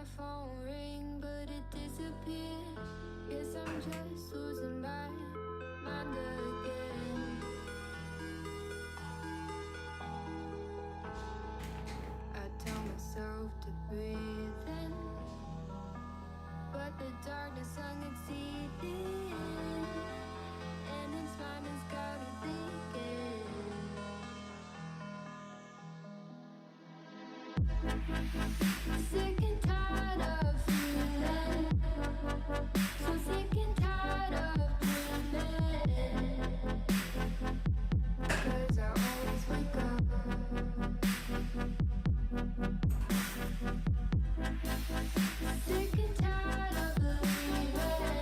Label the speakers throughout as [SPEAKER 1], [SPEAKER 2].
[SPEAKER 1] my phone ring, but it disappeared. Guess I'm just losing my mind again. I tell myself to breathe in, but the darkness succeeding, and its mind has got me thinking. Sick and tired of feeling, so sick and tired of dreaming. 'Cause I always wake up sick and tired of believing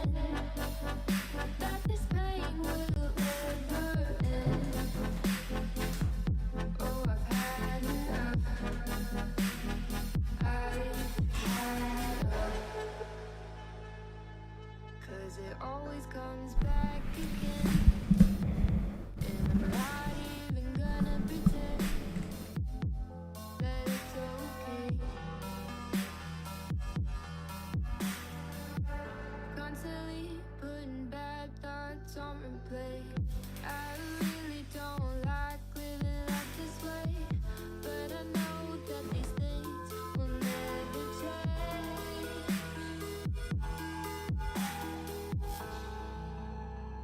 [SPEAKER 1] that this pain will never end. Oh, I've had enough. I've had enough. 'Cause it always comes back again. And I'm not even gonna pretend that it's okay. Constantly putting bad thoughts on replay. I really don't like living life this way, but I know that these things will never change.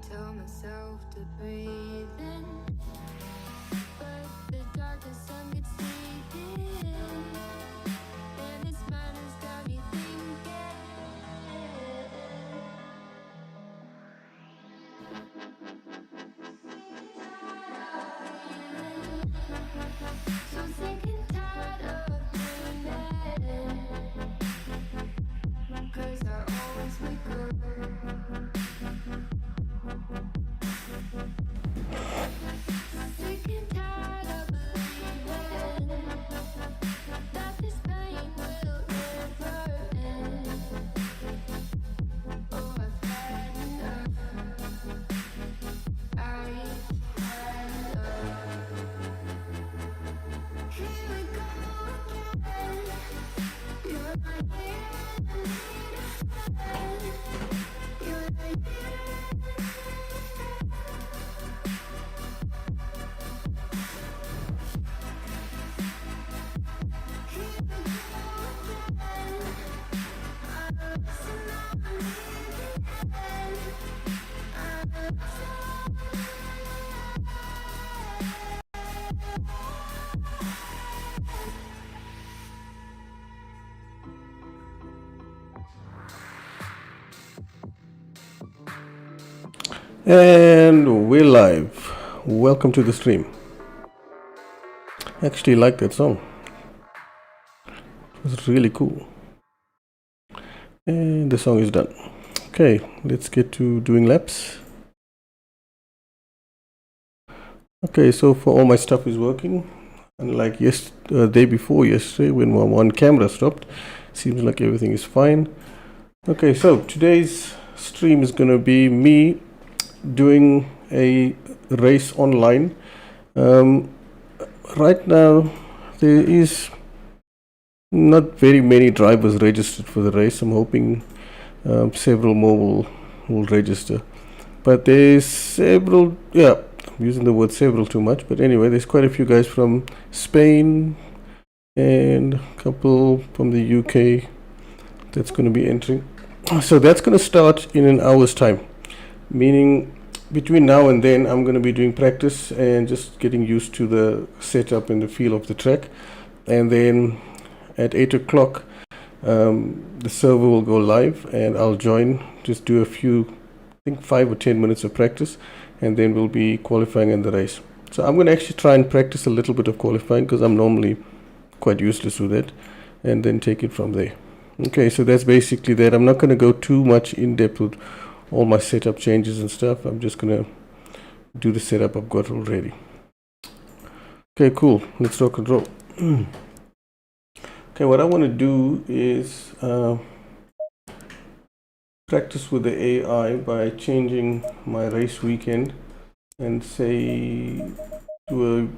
[SPEAKER 1] Tell myself to breathe in, but the darkness succeeding, and its mind has got me thinking. So sick and tired of dreaming. 'Cause I always wake up sick and tired of believing that this pain will never end. Oh, I've had enough. I've had enough. Here we go again. You're my enemy. You're my
[SPEAKER 2] And we're live. Welcome to the stream. I actually like that song. It was really cool. And the song is done. Okay, let's get to doing laps. Okay, so for all my stuff is working. Unlike day before yesterday when my one camera stopped, seems like everything is fine. Okay, so today's stream is gonna be me doing a race online. Right now there is not very many drivers registered for the race. I'm hoping several more will register, but there's several, yeah, I'm using the word several too much, but anyway, there's quite a few guys from Spain and a couple from the UK that's going to be entering. So that's going to start in an hour's time, meaning between now and then I'm going to be doing practice and just getting used to the setup and the feel of the track, and then at 8 o'clock the server will go live and I'll join, just do a few, I think 5 or 10 minutes of practice, and then we'll be qualifying in the race. So I'm going to actually try and practice a little bit of qualifying because I'm normally quite useless with it, and then take it from there. Okay, so that's basically that. I'm not going to go too much in depth with all my setup changes and stuff. I'm just going to do the setup I've got already. Okay, cool. Let's rock and roll. Okay, what I want to do is practice with the AI by changing my race weekend and say do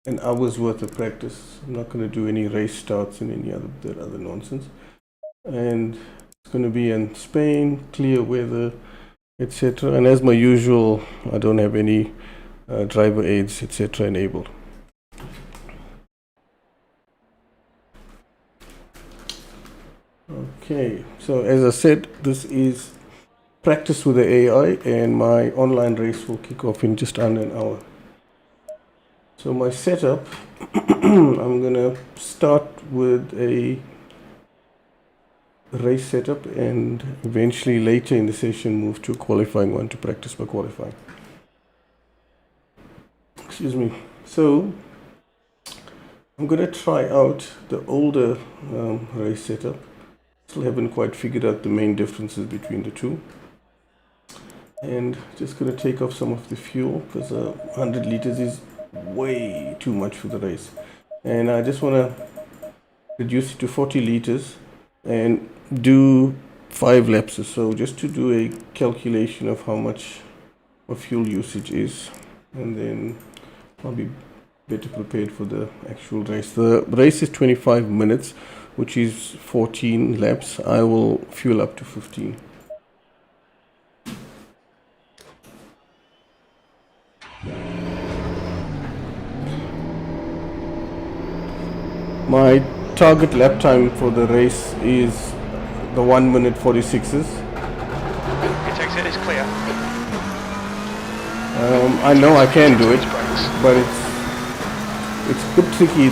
[SPEAKER 2] a an hour's worth of practice. I'm not going to do any race starts and any other nonsense. And it's going to be in Spain, clear weather, etc. And as my usual, I don't have any driver aids, etc. enabled. Okay, so as I said, this is practice with the AI, and my online race will kick off in just under an hour. So my setup, I'm gonna start with a race setup and eventually later in the session move to a qualifying one to practice by qualifying. Excuse me. So I'm gonna try out the older race setup. Still haven't quite figured out the main differences between the two. And just gonna take off some of the fuel because 100 liters is way too much for the race. And I just wanna reduce it to 40 liters and do 5 laps or so, just to do a calculation of how much my fuel usage is, and then I'll be better prepared for the actual race. The race is 25 minutes, which is 14 laps. I will fuel up to 15. My target lap time for the race is the 1 minute 46s.
[SPEAKER 3] It takes it, it's clear.
[SPEAKER 2] I know I can do it, but it's a bit tricky.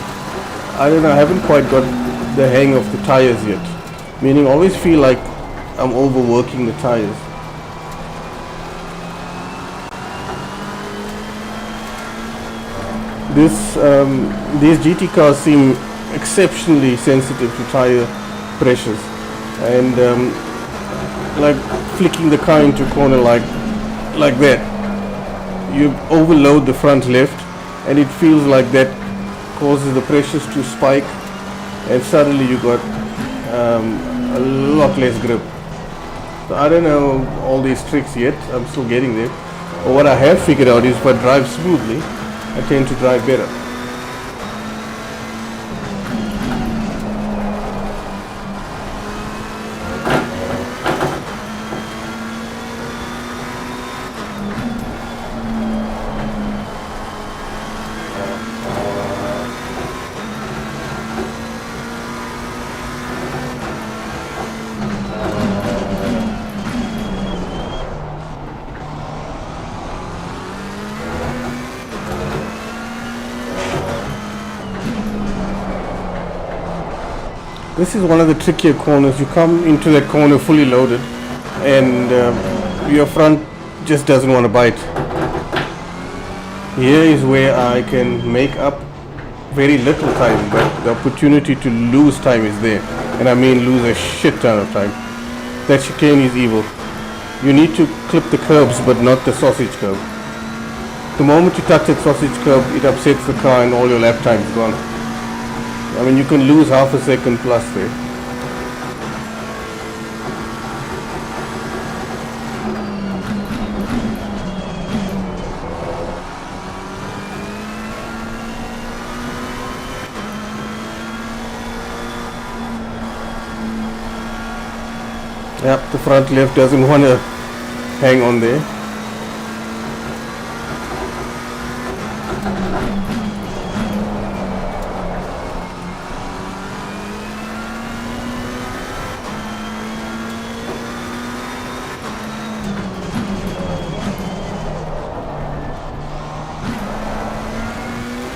[SPEAKER 2] I don't know, I haven't quite got the hang of the tires yet. Meaning I always feel like I'm overworking the tires. These GT cars seem exceptionally sensitive to tire pressures, and like flicking the car into a corner like that, you overload the front left, and it feels like that causes the pressures to spike, and suddenly you got a lot less grip. So I don't know all these tricks yet. I'm still getting there. But what I have figured out is if I drive smoothly, I tend to drive better. This is one of the trickier corners. You come into that corner fully loaded, and your front just doesn't want to bite. Here is where I can make up very little time, but the opportunity to lose time is there, and I mean lose a shit ton of time. That chicane is evil. You need to clip the curbs, but not the sausage curb. The moment you touch that sausage curb, it upsets the car and all your lap time is gone. I mean, you can lose half a second plus there. Yep, the front left doesn't want to hang on there.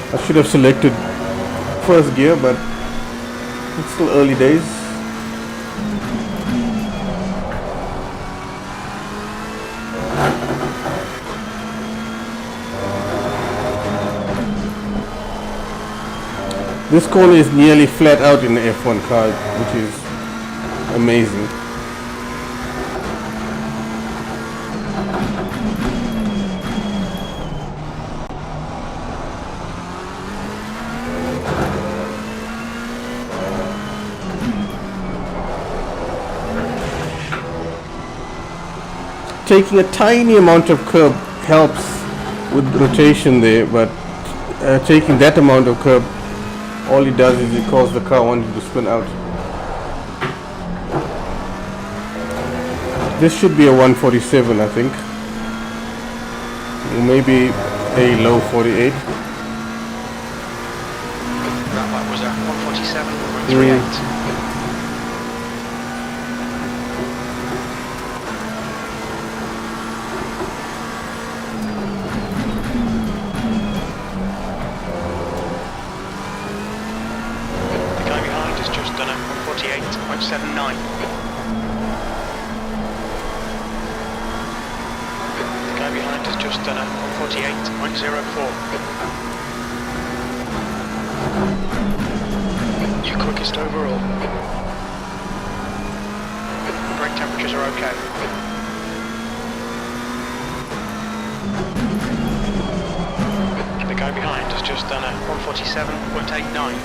[SPEAKER 2] I should have selected first gear, but it's still early days. This corner is nearly flat out in the F1 car, which is amazing. Taking a tiny amount of curb helps with rotation there, but taking that amount of curb, all it does is it causes the car wanting to spin out. This should be a 147, I think. Or maybe a low 48.
[SPEAKER 3] That light was at 147.38. The guy behind has just done a 148.79. The guy behind has just done a 148.04. Your quickest overall. Brake temperatures are okay. The guy behind has just done a 147.89.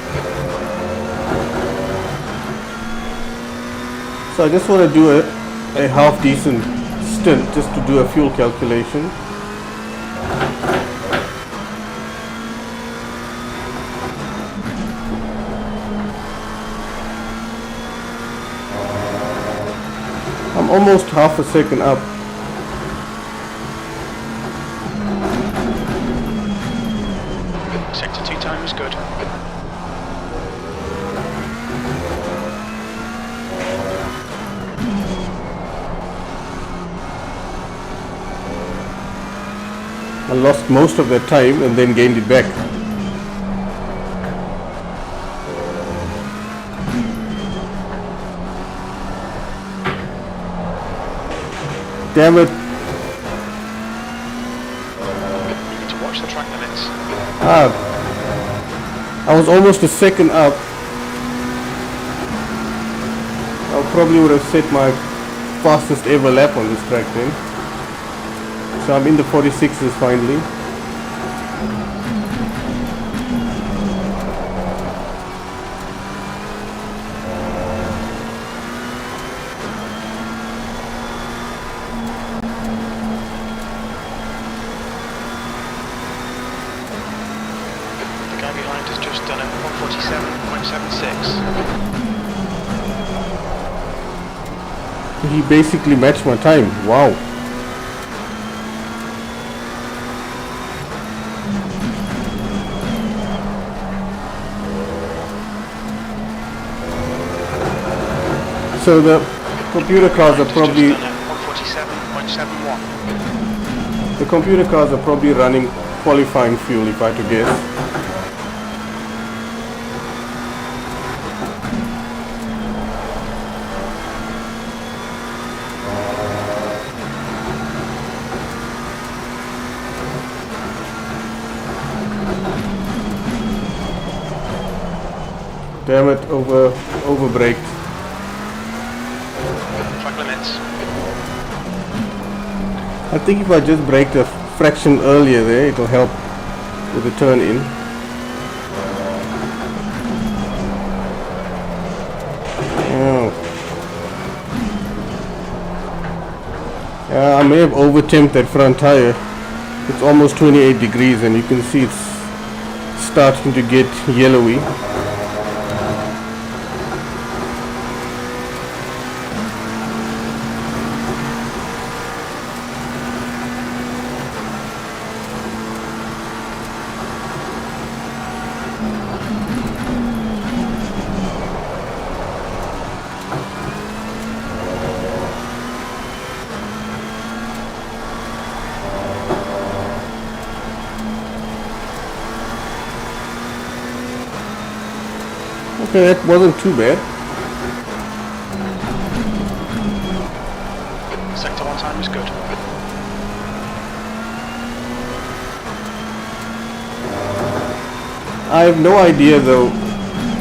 [SPEAKER 2] So I just want to do a half decent stint just to do a fuel calculation. I'm almost half a second up.
[SPEAKER 3] Sector 2 time is good.
[SPEAKER 2] I lost most of that time and then gained it back. Damn it.
[SPEAKER 3] You need to watch the track limits.
[SPEAKER 2] I was almost a second up. I probably would have set my fastest ever lap on this track then. So I'm in the 46s finally.
[SPEAKER 3] The guy behind has just done a 147.76.
[SPEAKER 2] He basically matched my time. Wow. So the computer cars are probably running qualifying fuel, if I had to guess. Damn it, over braked.
[SPEAKER 3] Track limits.
[SPEAKER 2] I think if I just braked a fraction earlier there, it'll help with the turn in. I may have over-temped that front tire. It's almost 28 degrees and you can see it's starting to get yellowy. Okay, that wasn't too bad.
[SPEAKER 3] Sector 1 time is good.
[SPEAKER 2] I have no idea though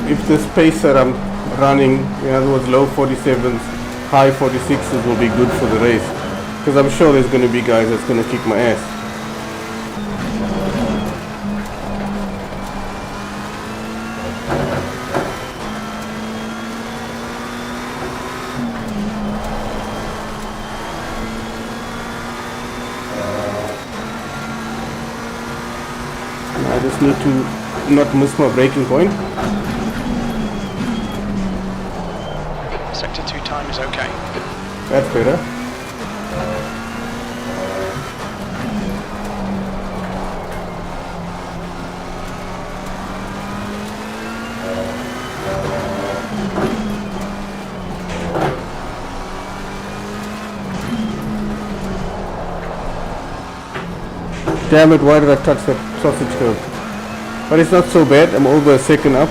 [SPEAKER 2] if this pace that I'm running, in other words low 47s, high 46s will be good for the race. Because I'm sure there's going to be guys that's going to kick my ass. I just need to not miss my braking point.
[SPEAKER 3] Sector 2 time is okay.
[SPEAKER 2] That's better. Damn it, why did I touch that sausage curve? But it's not so bad, I'm over a second up.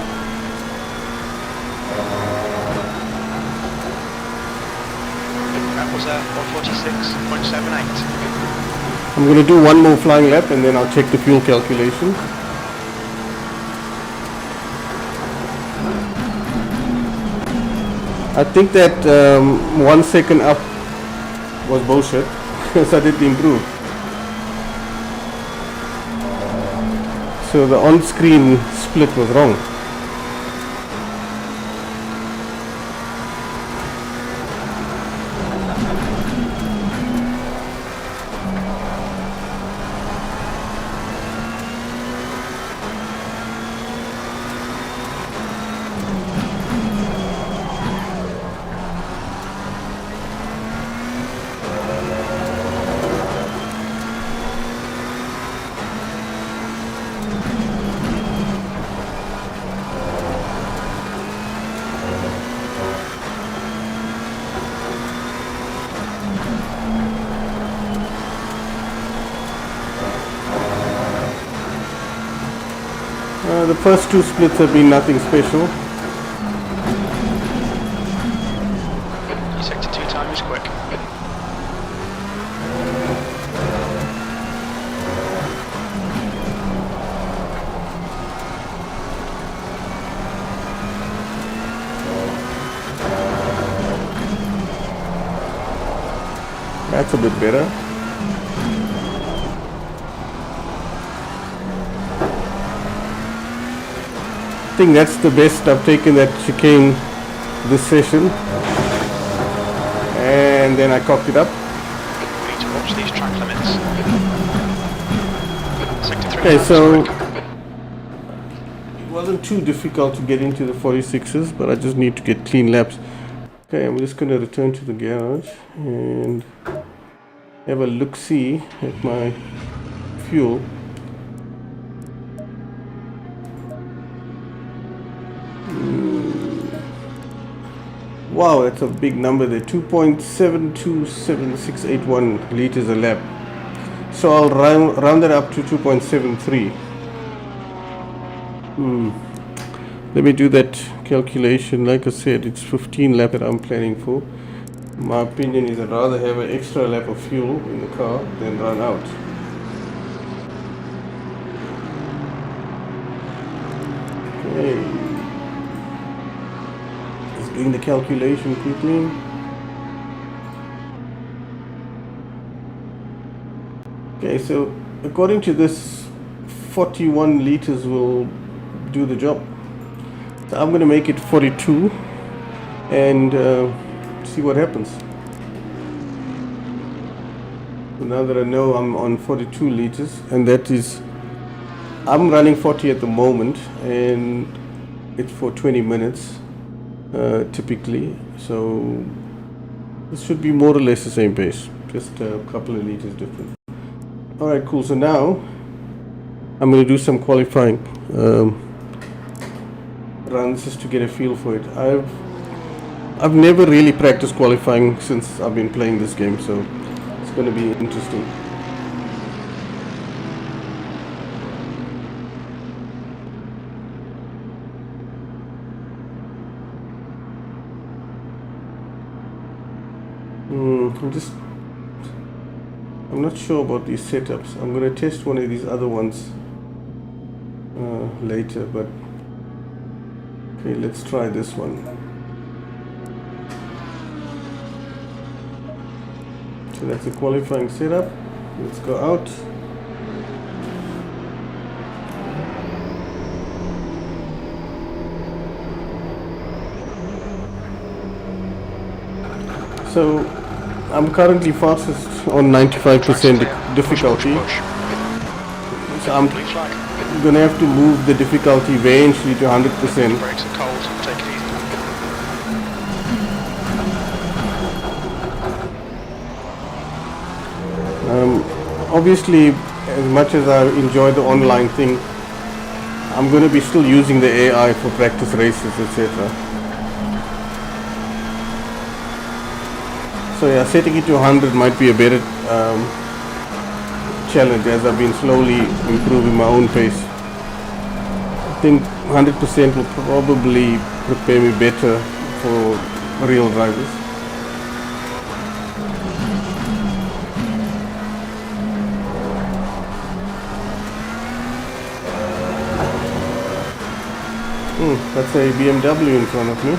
[SPEAKER 3] That was 146.78.
[SPEAKER 2] I'm going to do one more flying lap and then I'll check the fuel calculation. I think that 1 second up was bullshit, so I didn't improve. So the on-screen split was wrong. The first two splits have been nothing special.
[SPEAKER 3] Sector 2 time is quick.
[SPEAKER 2] That's a bit better. I think that's the best I've taken that chicane this session. And then I cocked it up.
[SPEAKER 3] We need to watch these track limits. Sector 3
[SPEAKER 2] Okay,
[SPEAKER 3] time
[SPEAKER 2] so
[SPEAKER 3] is quick.
[SPEAKER 2] it wasn't too difficult to get into the 46s, but I just need to get clean laps. Okay, I'm just going to return to the garage and have a look-see at my fuel. Wow, that's a big number there, 2.727681 liters a lap. So I'll round it up to 2.73. Let me do that calculation. Like I said, it's 15 lap that I'm planning for. My opinion is I'd rather have an extra lap of fuel in the car than run out. Okay. Just doing the calculation quickly. Okay, so according to this, 41 liters will do the job. So I'm going to make it 42 and see what happens. So now that I know I'm on 42 liters, and that is, I'm running 40 at the moment, and it's for 20 minutes typically. So this should be more or less the same pace, just a couple of liters different. Alright, cool. So now I'm going to do some qualifying runs just to get a feel for it. I've never really practiced qualifying since I've been playing this game, so it's going to be interesting. I'm not sure about these setups. I'm going to test one of these other ones later, but okay, let's try this one. So that's a qualifying setup. Let's go out. So I'm currently fastest on 95% difficulty. So I'm
[SPEAKER 3] Blue flag.
[SPEAKER 2] gonna have to move the difficulty eventually to 100%.
[SPEAKER 3] Brakes are cold. Take it easy.
[SPEAKER 2] Obviously, as much as I enjoy the online thing, I'm going to be still using the AI for practice races, etc. So yeah, setting it to 100 might be a better challenge, as I've been slowly improving my own pace. I think 100% will probably prepare me better for real drivers. That's a BMW in front of me.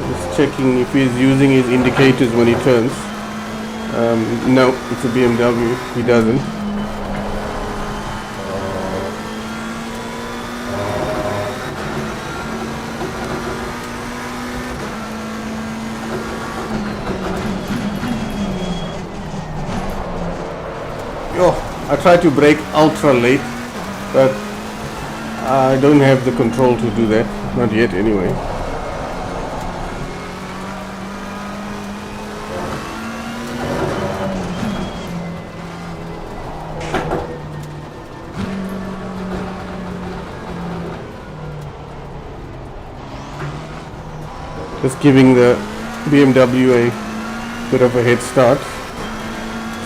[SPEAKER 2] Just checking if he's using his indicators when he turns. No, it's a BMW. He doesn't. Oh, I tried to brake ultra late, but I don't have the control to do that. Not yet, anyway. Just giving the BMW a bit of a head start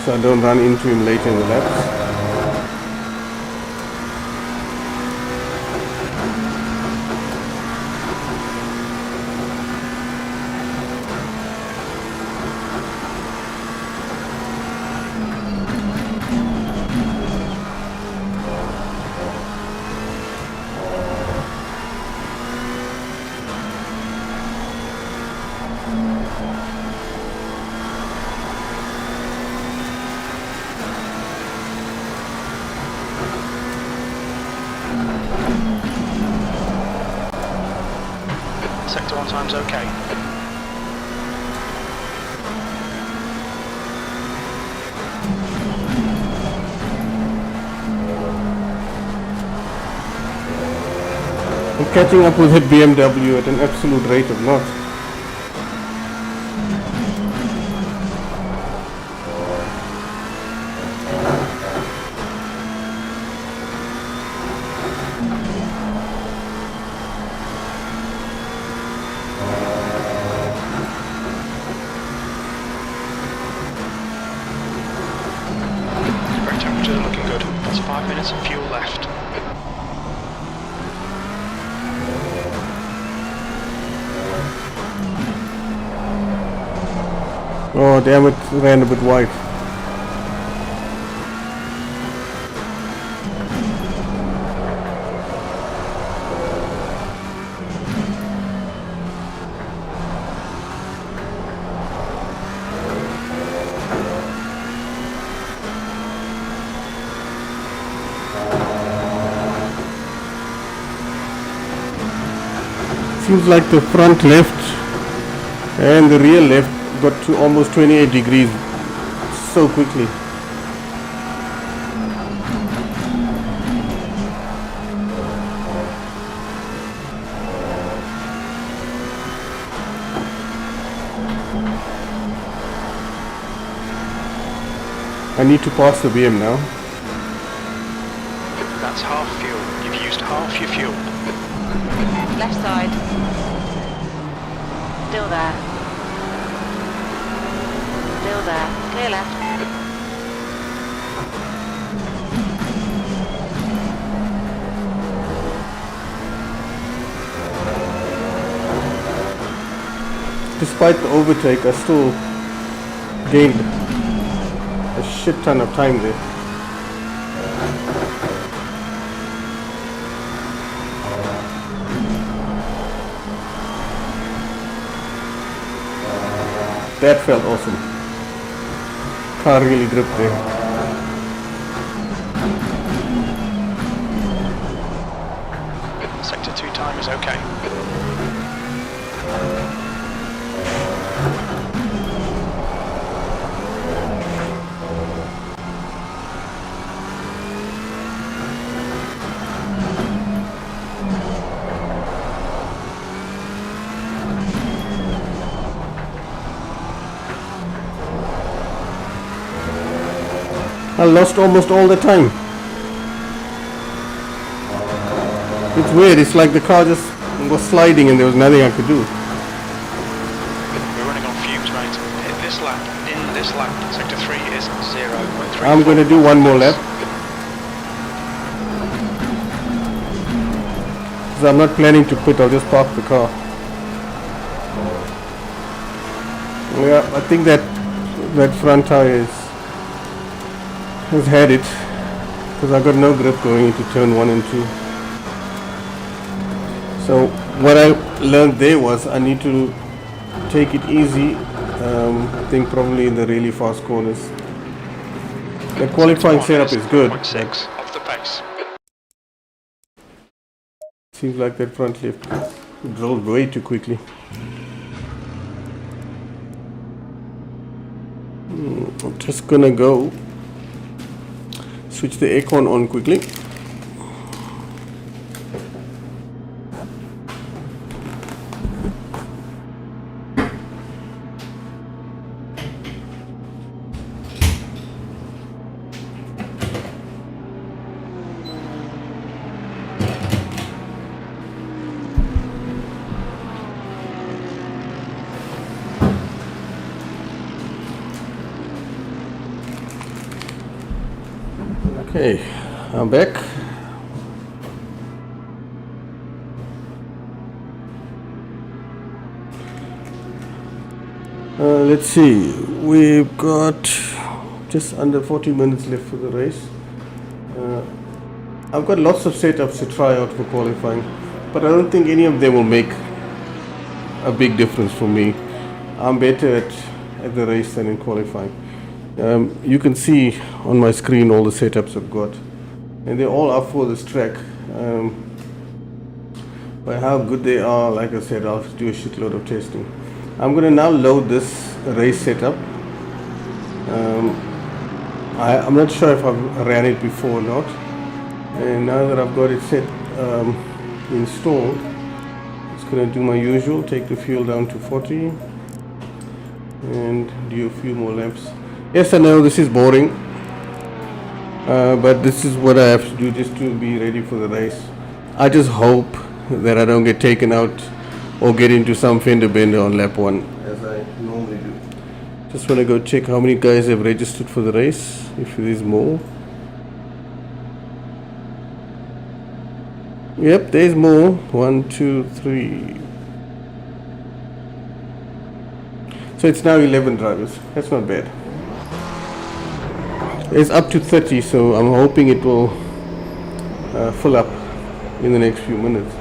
[SPEAKER 2] so I don't run into him later in the laps.
[SPEAKER 3] Sector 1 time's okay.
[SPEAKER 2] I'm catching up with the BMW at an absolute rate of knots.
[SPEAKER 3] Brake temperatures are looking good. That's 5 minutes of fuel left.
[SPEAKER 2] Oh damn it, ran a bit wide. Seems like the front left and the rear left got to almost 28 degrees so quickly. I need to pass the BM now.
[SPEAKER 3] That's half fuel. You've used half your fuel.
[SPEAKER 4] Left side. Still there. Still there. Clear left.
[SPEAKER 2] Despite the overtake, I still gained a shit ton of time there. That felt awesome. Car really gripped there.
[SPEAKER 3] Sector 2 time is okay.
[SPEAKER 2] I lost almost all the time. It's weird, it's like the car just was sliding and there was nothing I could do.
[SPEAKER 3] We're running on fumes, mate. In this lap, sector 3 is 0.3.
[SPEAKER 2] I'm going to do one more lap. So I'm not planning to quit, I'll just park the car. Yeah, I think that front tire has had it, because I got no grip going into turn 1 and 2. So what I learned there was I need to take it easy. I think probably in the really fast corners. The qualifying setup is good.
[SPEAKER 3] 0.6 off the pace.
[SPEAKER 2] Seems like that front lift drove way too quickly. I'm just gonna go switch the aircon on quickly. Okay, I'm back. Let's see, we've got just under 40 minutes left for the race. I've got lots of setups to try out for qualifying, but I don't think any of them will make a big difference for me. I'm better at the race than in qualifying. You can see on my screen all the setups I've got, and they're all up for this track. But how good they are, like I said, I'll have to do a shitload of testing. I'm going to now load this race setup. I'm not sure if I've ran it before or not, and now that I've got it set installed, it's going to do my usual, take the fuel down to 40 and do a few more laps. Yes, I know this is boring, but this is what I have to do just to be ready for the race. I just hope that I don't get taken out or get into some fender bender on lap 1, as I normally do. Just want to go check how many guys have registered for the race, if there is more. Yep, there's more. 1, 2, 3. So it's now 11 drivers. That's not bad. It's up to 30, so I'm hoping it will fill up in the next few minutes.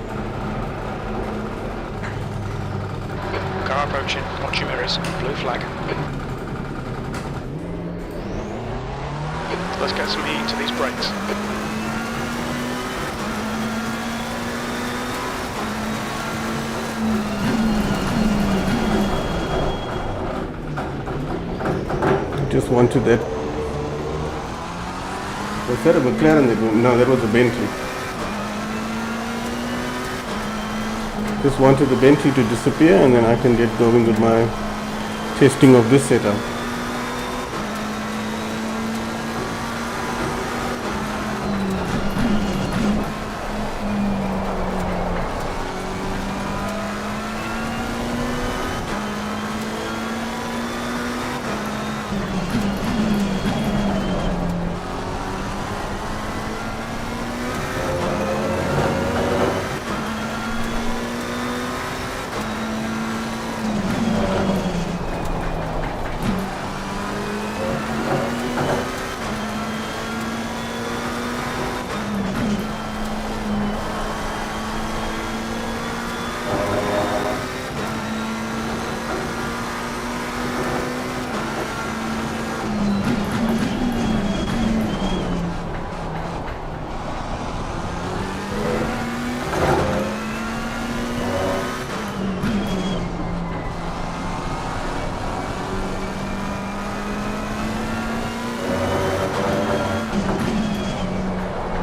[SPEAKER 3] Car approaching, watch your mirrors, blue flag. Let's get some heat to these brakes.
[SPEAKER 2] Just wanted that. Was that a McLaren? No, that was a Bentley. Just wanted the Bentley to disappear and then I can get going with my testing of this setup.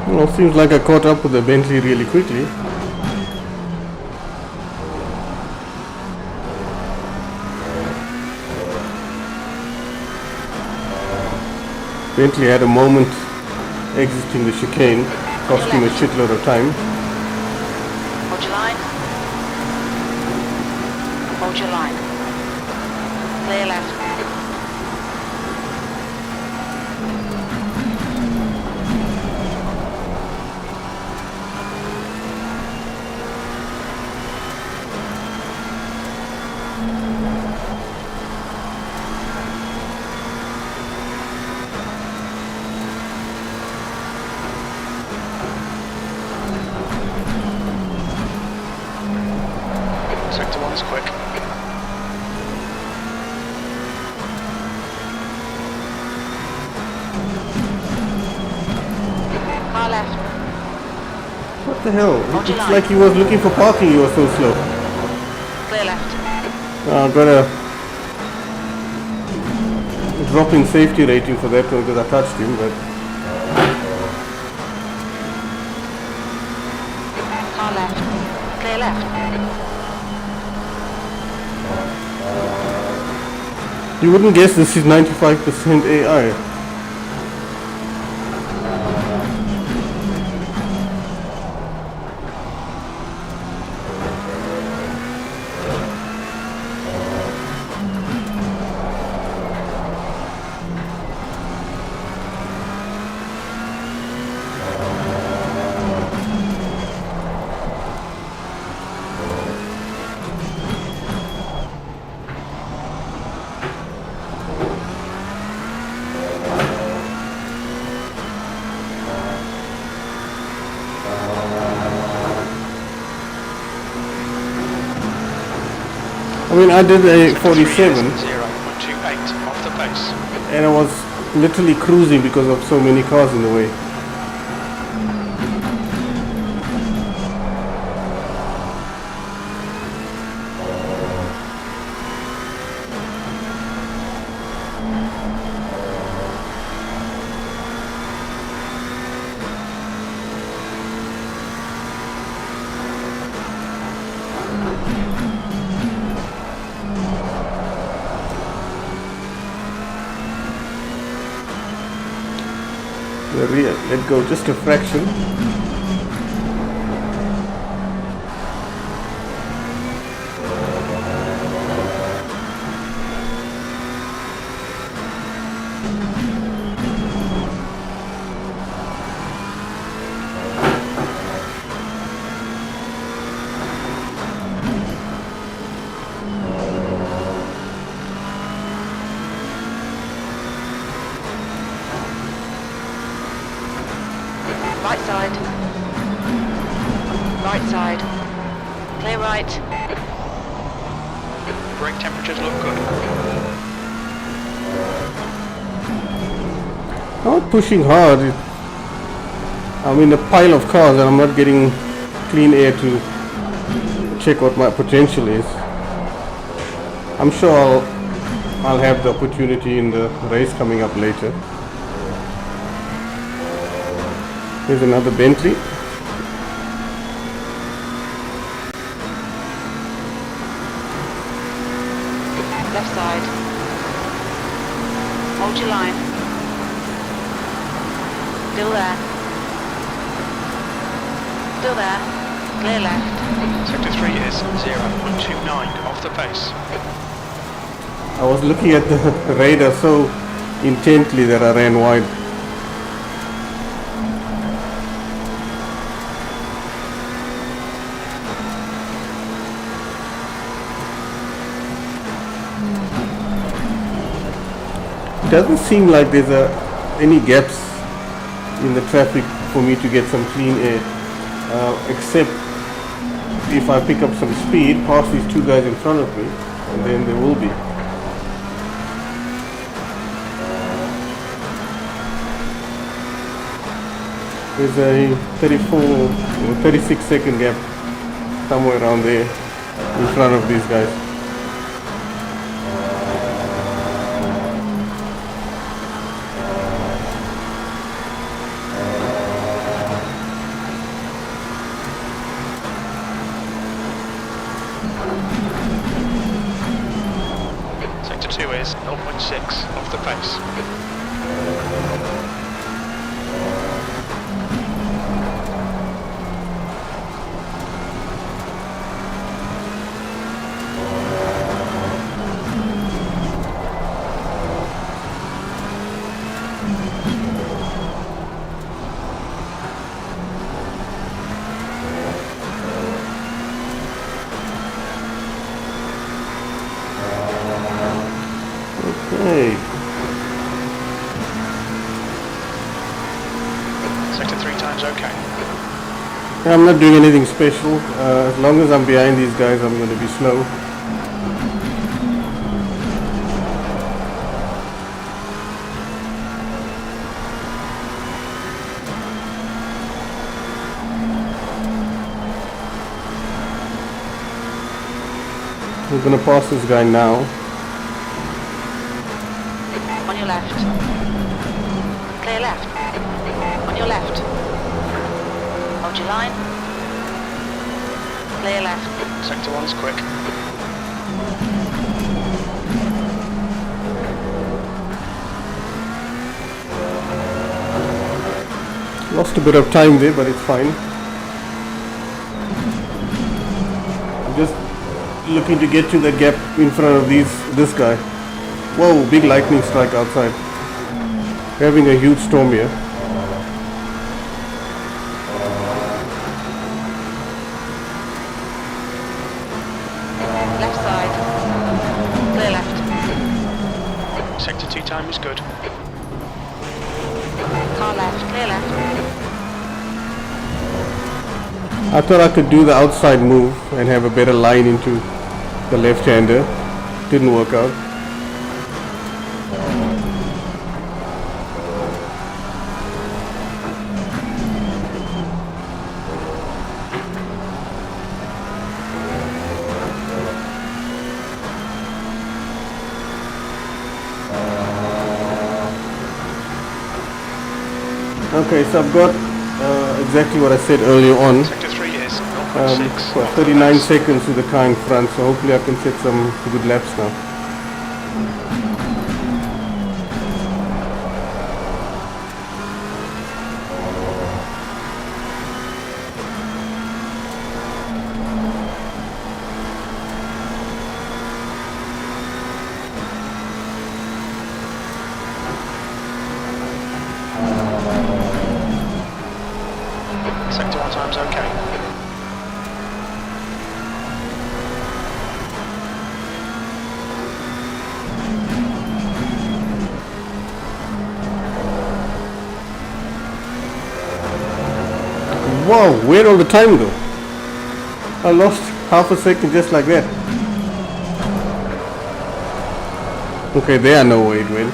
[SPEAKER 2] Well, seems like I caught up with the Bentley really quickly. Bentley had a moment exiting the chicane, cost him a shitload of time.
[SPEAKER 4] Hold your line. Hold your line. Clear left.
[SPEAKER 3] Sector 1 is quick.
[SPEAKER 4] Car left.
[SPEAKER 2] What the hell?
[SPEAKER 4] Hold your
[SPEAKER 2] It's
[SPEAKER 4] line.
[SPEAKER 2] like he was looking for parking, he was so slow.
[SPEAKER 4] Clear left.
[SPEAKER 2] Got a dropping safety rating for that one because I touched him, but
[SPEAKER 4] Car left. Clear left.
[SPEAKER 2] you wouldn't guess this is 95% AI. I mean, I did a 47
[SPEAKER 3] 0.28 off the pace.
[SPEAKER 2] and I was literally cruising because of so many cars in the way. Let go just a fraction.
[SPEAKER 4] Right side. Right side. Clear right.
[SPEAKER 3] Brake temperatures look good.
[SPEAKER 2] I'm not pushing hard. I'm in a pile of cars and I'm not getting clean air to check what my potential is. I'm sure I'll have the opportunity in the race coming up later. Here's another Bentley.
[SPEAKER 4] Left side. Hold your line. Still there. Still there. Clear left.
[SPEAKER 3] Sector 3 is 0.29 off the pace.
[SPEAKER 2] I was looking at the radar so intently that I ran wide. It doesn't seem like there's any gaps in the traffic for me to get some clean air, except if I pick up some speed past these two guys in front of me, and then there will be. There's a 34 or 36 second gap somewhere around there in front of these guys.
[SPEAKER 3] Sector 2 is 0.6 off the pace.
[SPEAKER 2] Hey,
[SPEAKER 3] Sector 3 times okay.
[SPEAKER 2] I'm not doing anything special. As long as I'm behind these guys, I'm going to be slow. We're going to pass this guy now.
[SPEAKER 4] On your left. Clear left. On your left. Hold your line. Clear left.
[SPEAKER 3] Sector 1's quick.
[SPEAKER 2] Lost a bit of time there, but it's fine. I'm just looking to get to the gap in front of this guy. Whoa, big lightning strike outside. We're having a huge storm here.
[SPEAKER 4] Left side. Clear left.
[SPEAKER 3] Sector 2 time is good.
[SPEAKER 4] Car left. Clear left.
[SPEAKER 2] I thought I could do the outside move and have a better line into the left-hander. Didn't work out. Okay, so I've got exactly what I said earlier on.
[SPEAKER 3] Sector 3 is 0.6.
[SPEAKER 2] 39 seconds to the car in front, so hopefully I can set some good laps now.
[SPEAKER 3] Sector 1 time's okay.
[SPEAKER 2] Wow, where'd all the time go? I lost half a second just like that. Okay, there I know where it went.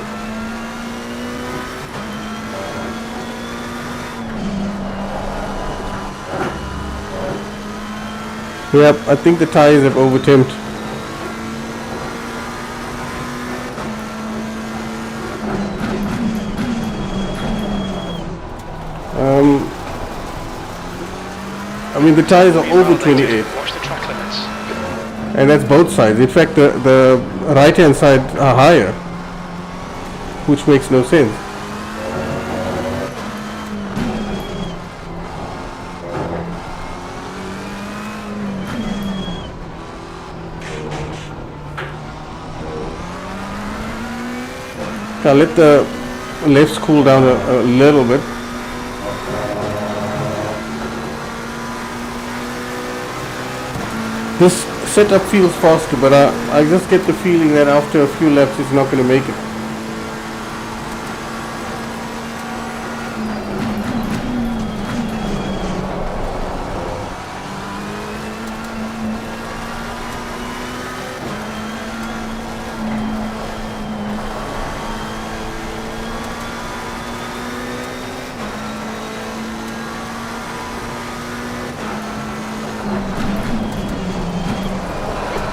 [SPEAKER 2] Yep, I think the tires have overtempt. I mean the tires are over 28,
[SPEAKER 3] Watch the track limits.
[SPEAKER 2] and that's both sides. In fact, the right hand side are higher, which makes no sense. I'll let the lefts cool down a little bit. This setup feels faster, but I just get the feeling that after a few laps it's not going to make it.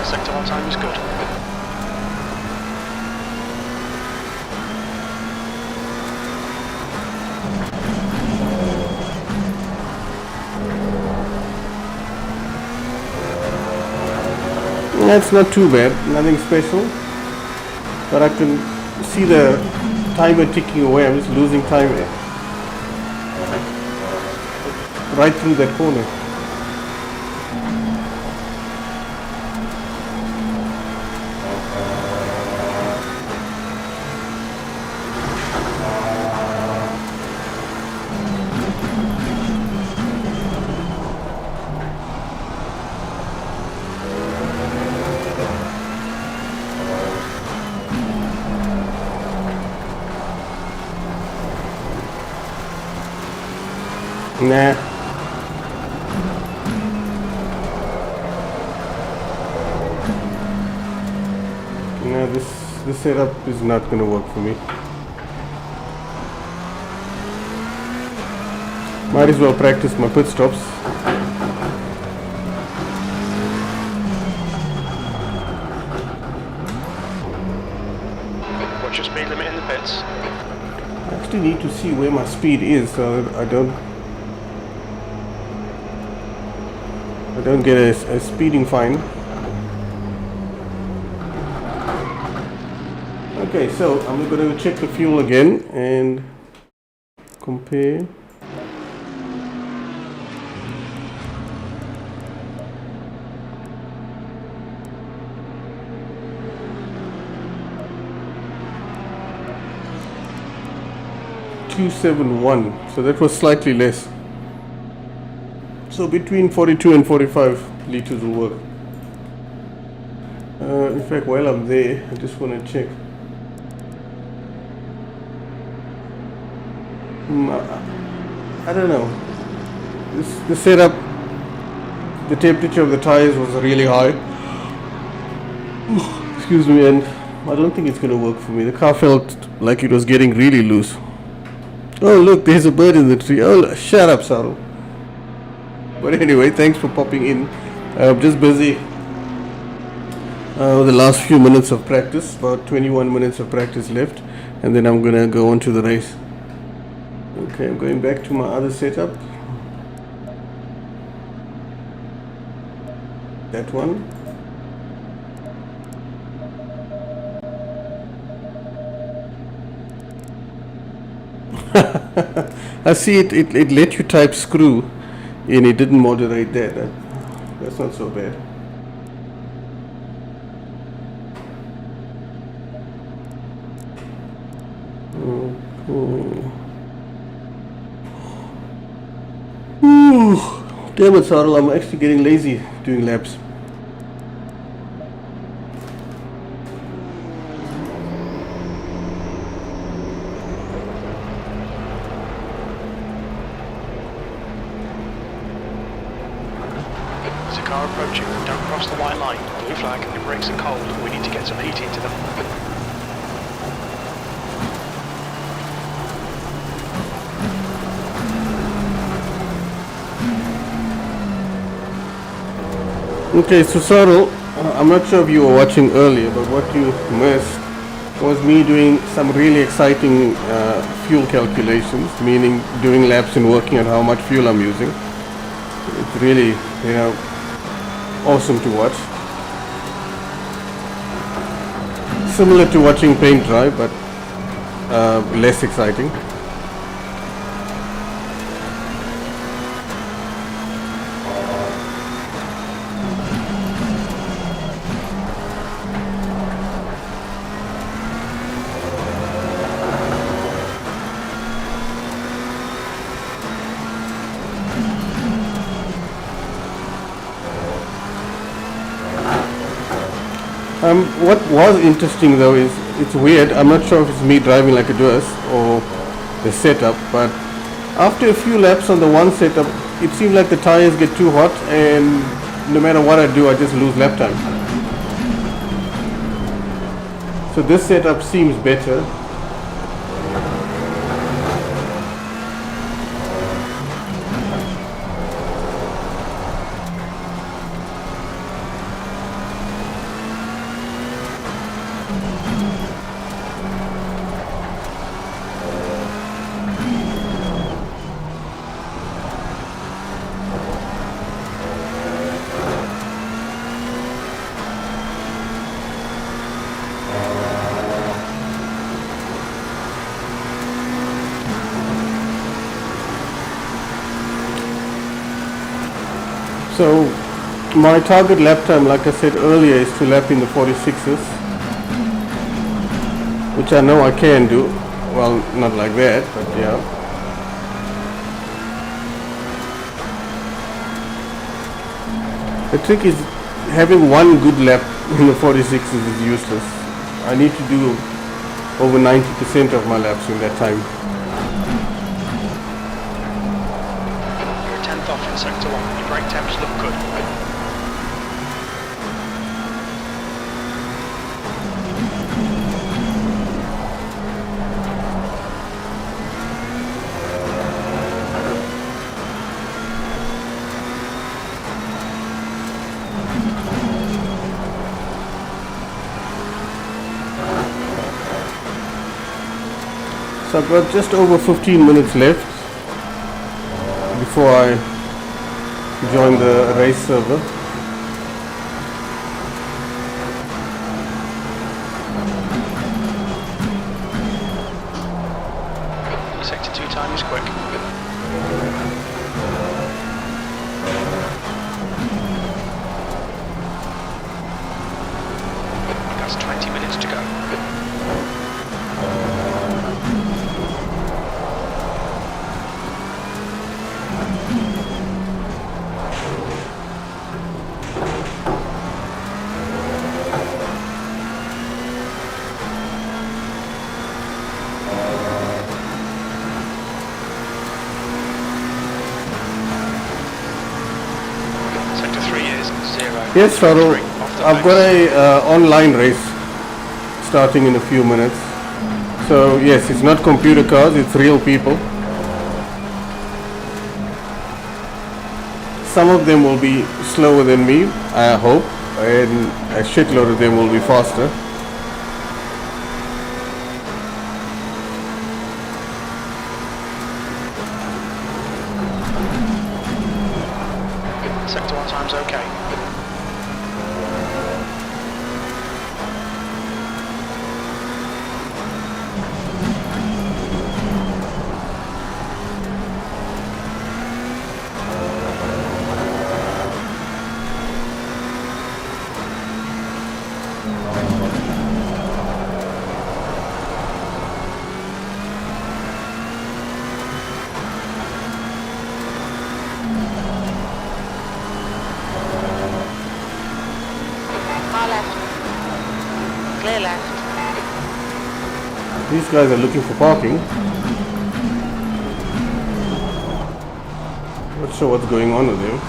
[SPEAKER 3] Sector 1 time is good.
[SPEAKER 2] That's not too bad, nothing special, but I can see the timer ticking away. I'm just losing time right through that corner. Nah. No, this setup is not going to work for me. Might as well practice my pit stops.
[SPEAKER 3] What's your speed limit in the pits?
[SPEAKER 2] I actually need to see where my speed is so that I don't get a speeding fine. Okay, so I'm going to check the fuel again and compare. .271, so that was slightly less. So between 42 and 45 liters will work. In fact, while I'm there, I just want to check. I don't know. The setup, the temperature of the tires was really high. Excuse me, and I don't think it's going to work for me. The car felt like it was getting really loose. Oh look, there's a bird in the tree. Oh, shut up, Saru. But anyway, thanks for popping in. I'm just busy the last few minutes of practice, about 21 minutes of practice left, and then I'm gonna go on to the race. Okay, I'm going back to my other setup. That one. I see it let you type screw and it didn't moderate that. That's not so bad. Damn it, Sarl, I'm actually getting lazy doing laps.
[SPEAKER 3] There's a car approaching. Don't cross the white line. Blue flag. The brakes are cold. We need to get some heat into them.
[SPEAKER 2] Okay, so Sarl, I'm not sure if you were watching earlier, but what you missed was me doing some really exciting fuel calculations, meaning doing laps and working out how much fuel I'm using. It's really, awesome to watch. Similar to watching paint dry, but less exciting. What was interesting though is, it's weird, I'm not sure if it's me driving like a Duas or the setup, but after a few laps on the one setup, it seemed like the tires get too hot and no matter what I do, I just lose lap time. So this setup seems better. So my target lap time, like I said earlier, is to lap in the 46s, which I know I can do. Well, not like that, but yeah. The trick is having one good lap in the 46s is useless. I need to do over 90% of my laps in that time.
[SPEAKER 3] You're a tenth off in sector 1. Your brake temps look good.
[SPEAKER 2] So I've got just over 15 minutes left before I join the race server.
[SPEAKER 3] Sector 2 time is quick. That's 20 minutes to go. Sector 3 is 0.
[SPEAKER 2] Yes, Farrell,
[SPEAKER 3] Off the
[SPEAKER 2] I've got a online race starting in a few minutes. So yes, it's not computer cars, it's real people. Some of them will be slower than me, I hope, and a shitload of them will be faster.
[SPEAKER 3] Sector 1 time's okay.
[SPEAKER 4] Car left. Clear left.
[SPEAKER 2] These guys are looking for parking. Not sure what's going on with them.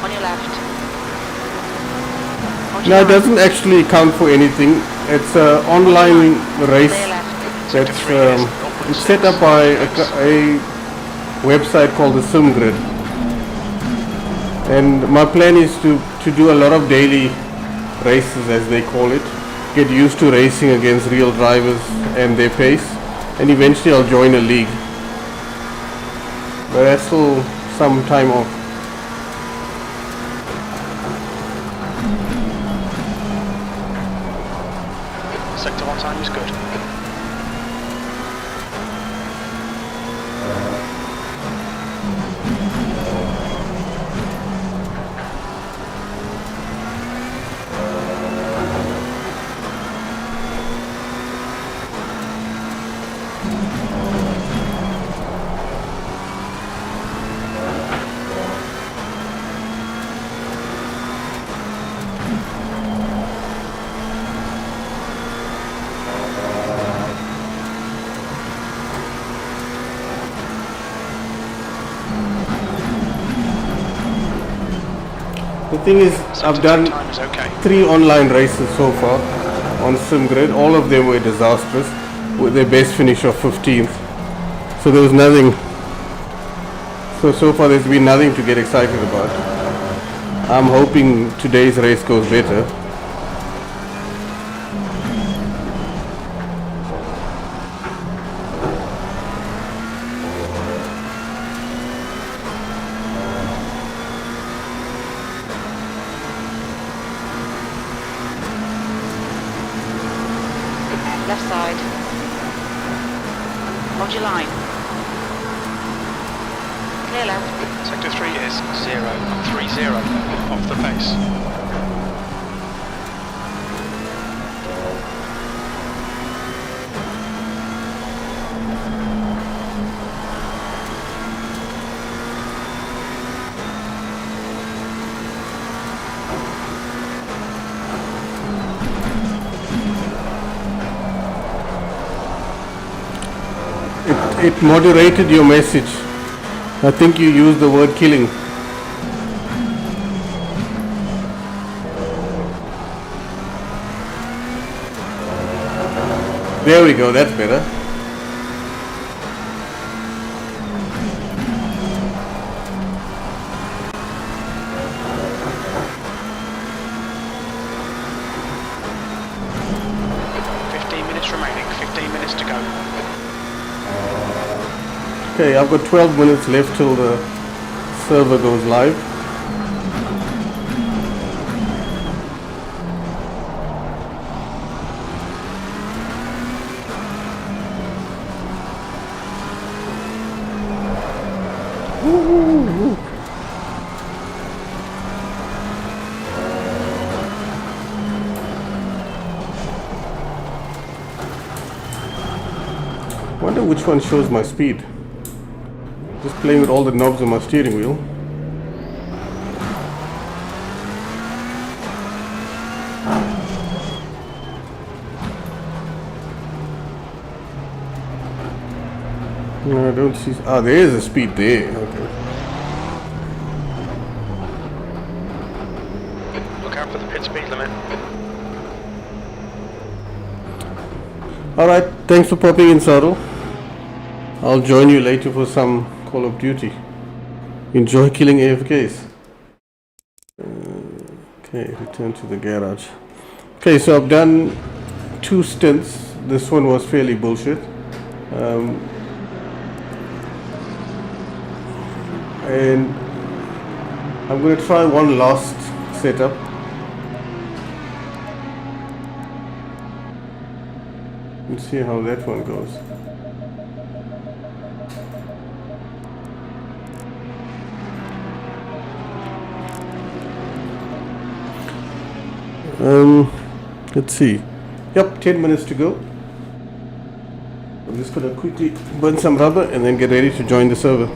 [SPEAKER 4] On your left. On
[SPEAKER 2] No,
[SPEAKER 4] your
[SPEAKER 2] it doesn't actually count for anything. It's an online race.
[SPEAKER 4] Clear left.
[SPEAKER 3] Sector
[SPEAKER 2] That's
[SPEAKER 3] 3 is
[SPEAKER 2] it's set up by a website called TheSimGrid, and my plan is to do a lot of daily races, as they call it, get used to racing against real drivers and their pace, and eventually I'll join a league, but that's still some time off.
[SPEAKER 3] Sector 1 time is good.
[SPEAKER 2] The thing is, I've
[SPEAKER 3] Sector 2
[SPEAKER 2] done
[SPEAKER 3] time is okay.
[SPEAKER 2] 3 online races so far on SimGrid. All of them were disastrous, with their best finish of 15th. So there was nothing. So far there's been nothing to get excited about. I'm hoping today's race goes better.
[SPEAKER 4] Left side. Hold your line. Clear left.
[SPEAKER 3] Sector 3 is 030 off the pace.
[SPEAKER 2] It moderated your message. I think you used the word killing. There we go, that's better.
[SPEAKER 3] Remaining, 15 minutes to go.
[SPEAKER 2] Okay, I've got 12 minutes left till the server goes live. Wonder which one shows my speed. Just playing with all the knobs on my steering wheel. No, I don't see. Ah, there is a speed there. Okay.
[SPEAKER 3] Look out for the pit speed limit.
[SPEAKER 2] Alright, thanks for popping in, Saru. I'll join you later for some Call of Duty. Enjoy killing AFKs. Okay, return to the garage. Okay, so I've done 2 stints. This one was fairly bullshit. And I'm going to try one last setup. Let's see how that one goes. Let's see. Yep, 10 minutes to go. I'm just gonna quickly burn some rubber and then get ready to join the server.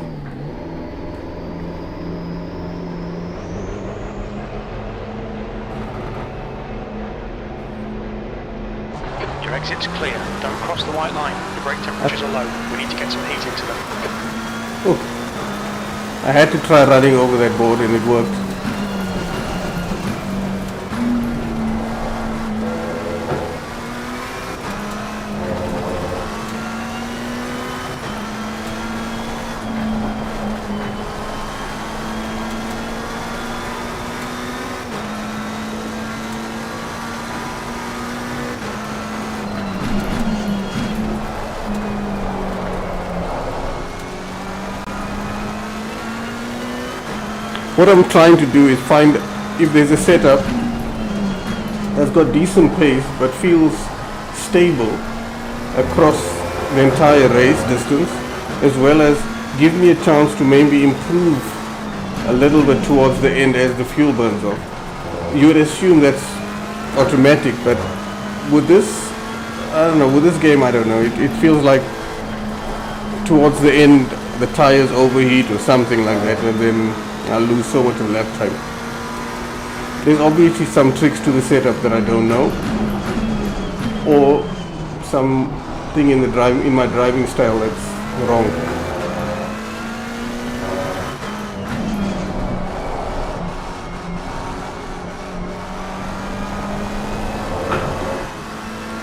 [SPEAKER 3] Your exit's clear. Don't cross the white line. The brake temperatures are low. We need to get some heat into them.
[SPEAKER 2] Oh, I had to try running over that board and it worked. What I'm trying to do is find if there's a setup that's got decent pace but feels stable across the entire race distance, as well as give me a chance to maybe improve a little bit towards the end as the fuel burns off. You would assume that's automatic, but with this, I don't know, with this game I don't know, it feels like towards the end the tires overheat or something like that, and then I'll lose so much of lap time. There's obviously some tricks to the setup that I don't know, or something in my driving style that's wrong.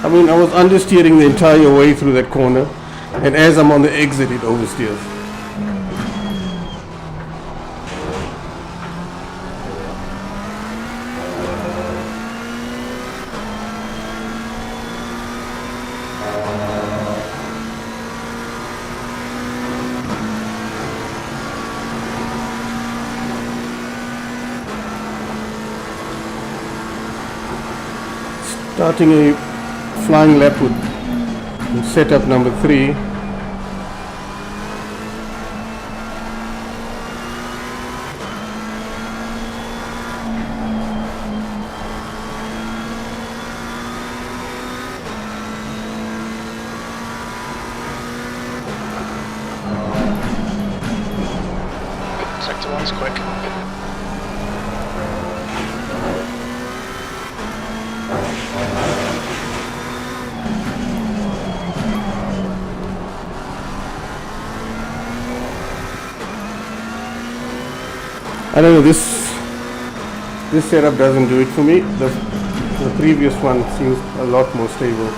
[SPEAKER 2] I mean, I was understeering the entire way through that corner, and as I'm on the exit, it oversteers. Starting a flying lap with setup number 3.
[SPEAKER 3] Sector 1's quick.
[SPEAKER 2] I don't know, this setup doesn't do it for me. The previous one seems a lot more stable.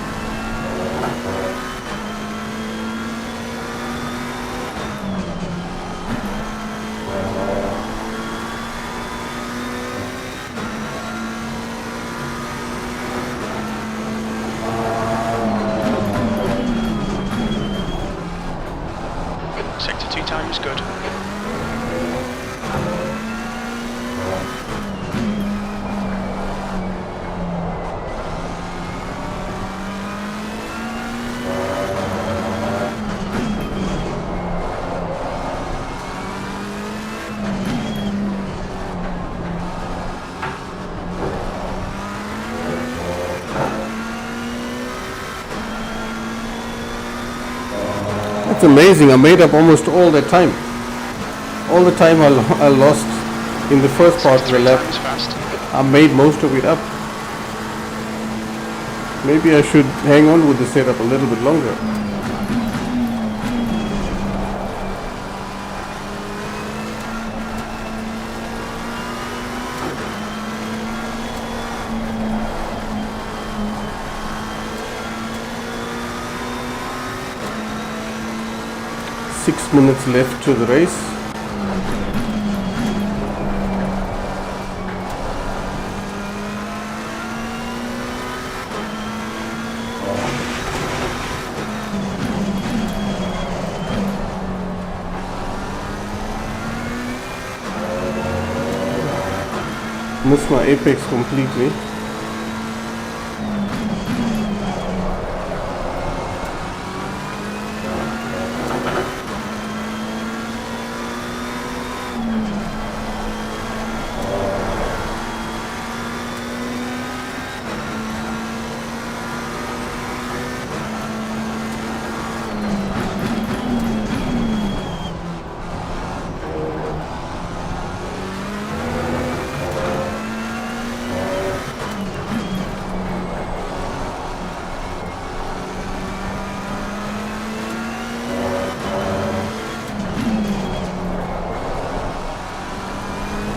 [SPEAKER 3] Sector 2 time is good.
[SPEAKER 2] It's amazing, I made up almost all that time. All the time I lost in the first part of the lap,
[SPEAKER 3] Time's fast.
[SPEAKER 2] I made most of it up. Maybe I should hang on with the setup a little bit longer. Six minutes left to the race. Missed my apex completely.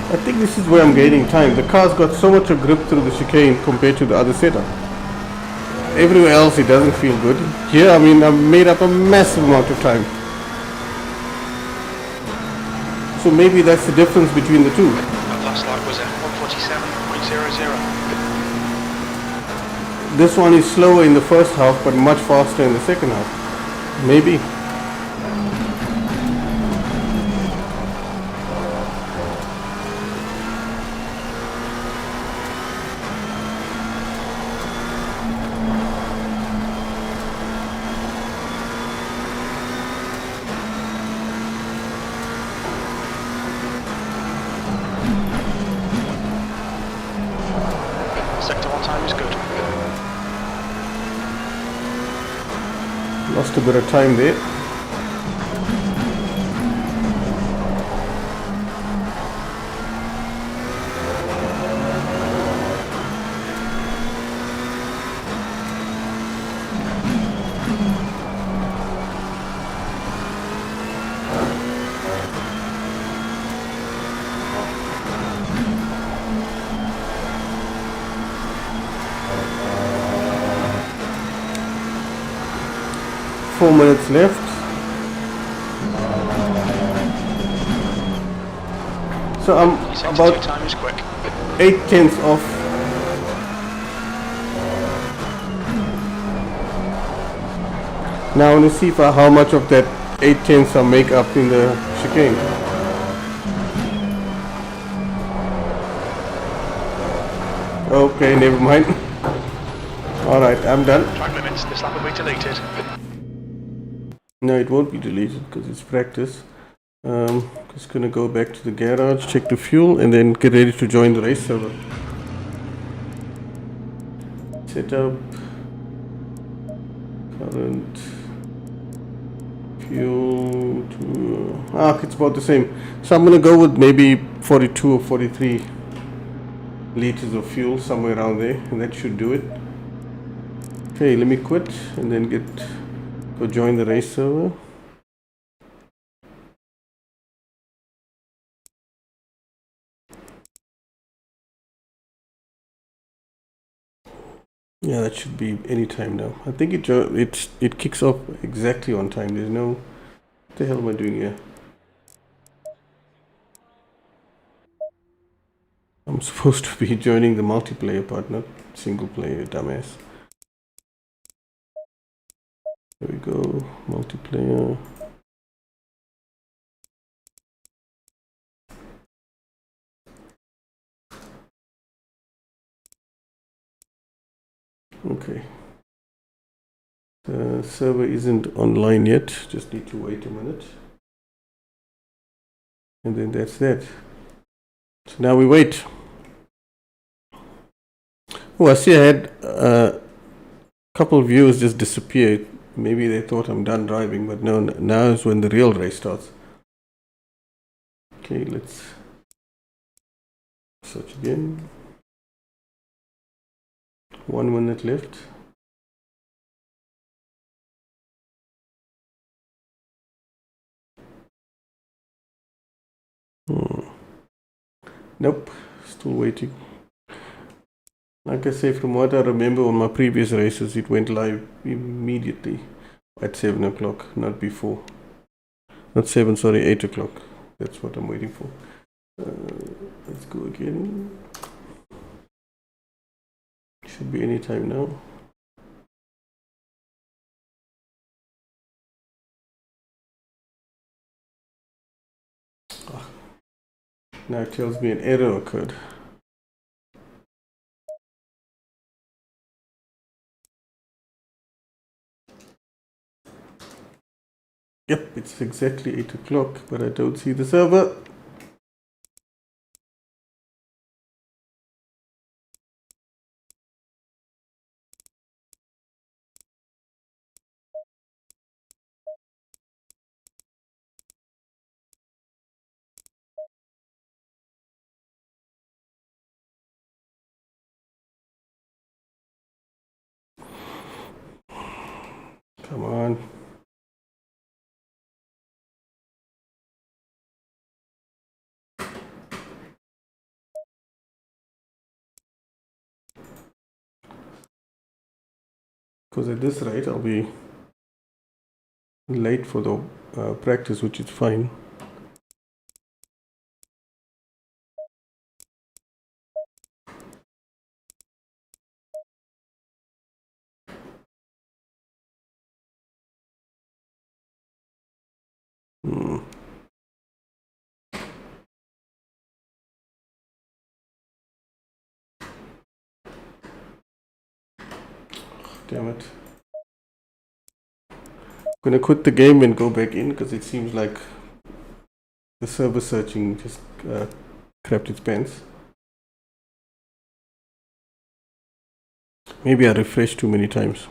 [SPEAKER 2] I think this is where I'm gaining time. The car's got so much of grip through the chicane compared to the other setup. Everywhere else it doesn't feel good. Here, I mean, I've made up a massive amount of time. So maybe that's the difference between the two.
[SPEAKER 3] That last lap was at 147.00.
[SPEAKER 2] This one is slower in the first half, but much faster in the second half. Maybe.
[SPEAKER 3] Sector 1 time is good.
[SPEAKER 2] Lost a bit of time there. Four minutes left. So I'm
[SPEAKER 3] Sector 2
[SPEAKER 2] about
[SPEAKER 3] time is quick.
[SPEAKER 2] 8/10 off. Now I want to see how much of that 8/10 I make up in the chicane. Okay, never mind. Alright, I'm done.
[SPEAKER 3] Track limits, this lap will be deleted.
[SPEAKER 2] No, it won't be deleted because it's practice. Just gonna go back to the garage, check the fuel, and then get ready to join the race server. Set up current fuel to it's about the same. So I'm gonna go with maybe 42 or 43 liters of fuel, somewhere around there, and that should do it. Okay, let me quit and then go join the race server. Yeah, that should be any time now. I think it kicks off exactly on time. There's no, what the hell am I doing here? I'm supposed to be joining the multiplayer part, not single player, dumbass. There we go, multiplayer. Okay. The server isn't online yet, just need to wait a minute. And then that's that. So now we wait. Oh, I see I had a couple of viewers just disappeared. Maybe they thought I'm done driving, but no, now is when the real race starts. Okay, let's search again. 1 minute left. Nope, still waiting. Like I say, from what I remember on my previous races, it went live immediately at 7 o'clock, not before. Not 7, sorry, 8 o'clock. That's what I'm waiting for. Let's go again. Should be any time now. Now it tells me an error occurred. Yep, it's exactly 8 o'clock, but I don't see the server. Come on. Because at this rate, I'll be late for the practice, which is fine. Damn it. I'm gonna quit the game and go back in because it seems like the server searching just crapped its pants. Maybe I refreshed too many times.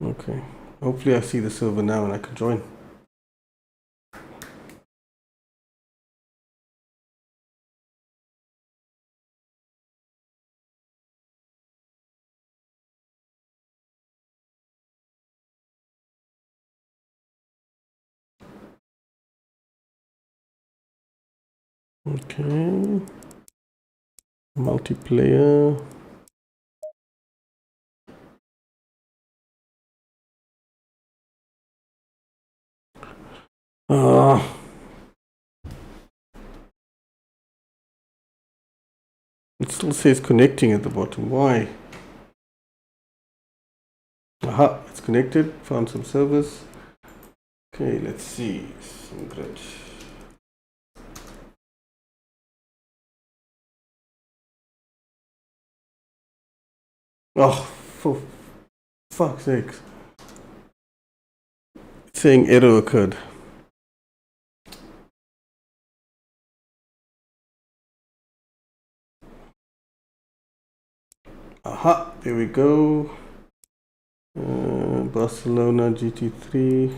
[SPEAKER 2] Okay. Hopefully I see the server now and I can join. Okay. Multiplayer. It still says connecting at the bottom. Why? Aha, it's connected. Found some servers. Okay, let's see. SimGrid. Oh, for fuck's sake. It's saying error occurred. Aha, there we go. Barcelona GT3.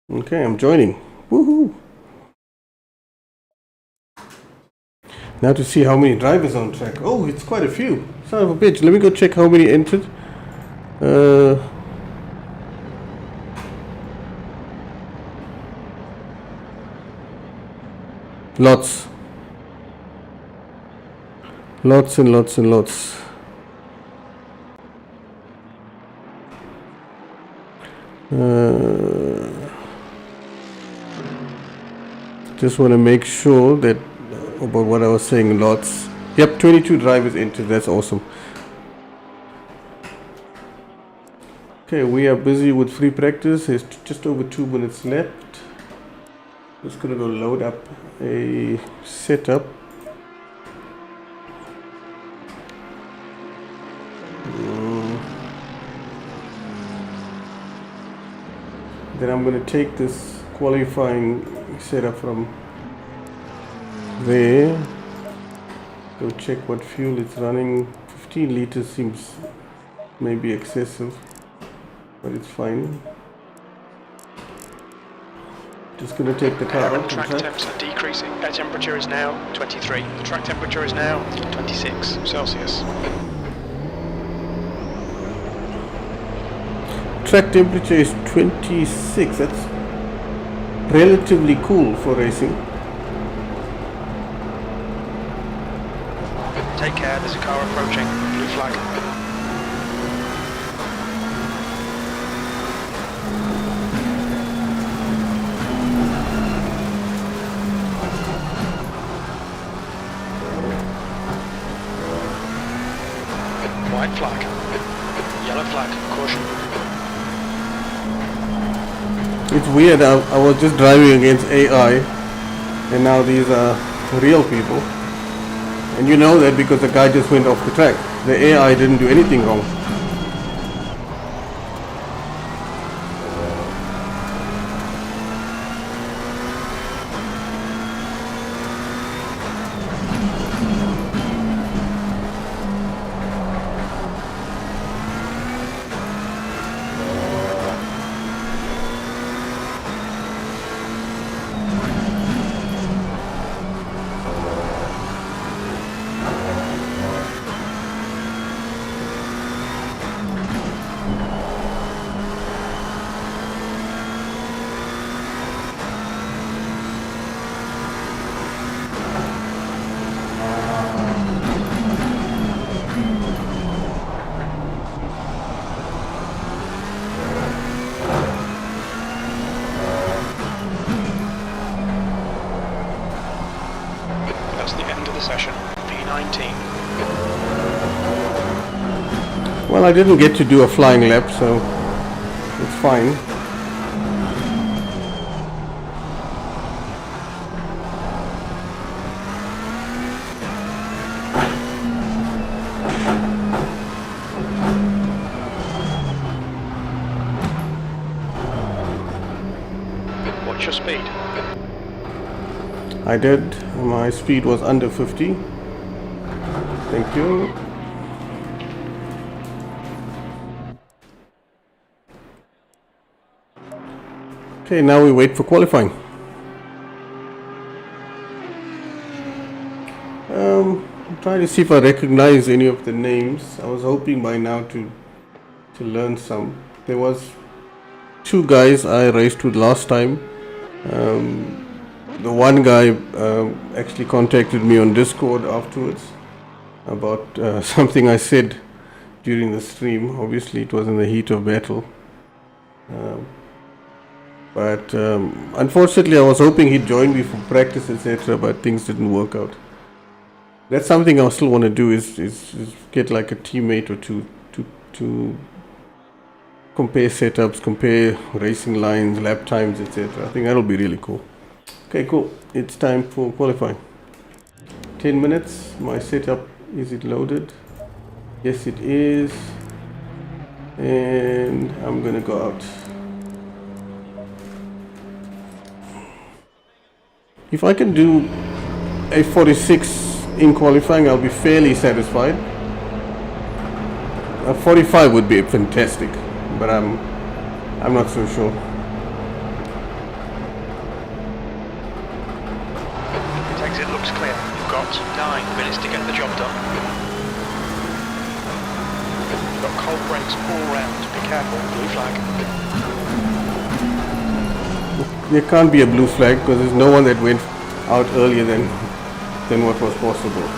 [SPEAKER 2] Okay, I'm joining. Woohoo! Now to see how many drivers on track. Oh, it's quite a few. Son of a bitch. Let me go check how many entered. Lots. Lots and lots and lots. Just want to make sure that about what I was saying. Lots. Yep, 22 drivers entered. That's awesome. Okay, we are busy with free practice. There's just over 2 minutes left. Just gonna go load up a setup. Then I'm gonna take this qualifying setup from there. Go check what fuel it's running. 15 liters seems maybe excessive, but it's fine. Just gonna take the car out.
[SPEAKER 3] Track temps are decreasing. Air temperature is now 23. The track temperature is now 26 Celsius.
[SPEAKER 2] Track temperature is 26. That's relatively cool for racing.
[SPEAKER 3] Take care, there's a car approaching. Blue flag. White flag. Yellow flag. Caution.
[SPEAKER 2] It's weird. I was just driving against AI, and now these are real people. And you know that because the guy just went off the track. The AI didn't do anything wrong.
[SPEAKER 3] That's the end of the session. V19.
[SPEAKER 2] Well, I didn't get to do a flying lap, so it's fine.
[SPEAKER 3] What's your speed?
[SPEAKER 2] I did. My speed was under 50. Thank you. Okay, now we wait for qualifying. I'm trying to see if I recognize any of the names. I was hoping by now to learn some. There was 2 guys I raced with last time. The one guy actually contacted me on Discord afterwards about something I said during the stream. Obviously it was in the heat of battle. But unfortunately I was hoping he'd join me for practice, etc., but things didn't work out. That's something I still want to do is get like a teammate or two to compare setups, compare racing lines, lap times, etc. I think that'll be really cool. Okay, cool. It's time for qualifying. 10 minutes. My setup, is it loaded? Yes, it is. And I'm gonna go out. If I can do a 46 in qualifying, I'll be fairly satisfied. A 45 would be fantastic, but I'm not so sure.
[SPEAKER 3] Exit looks clear. You've got 9 minutes to get the job done. You've got cold brakes all round. Be careful. Blue flag.
[SPEAKER 2] There can't be a blue flag because there's no one that went out earlier than what was possible.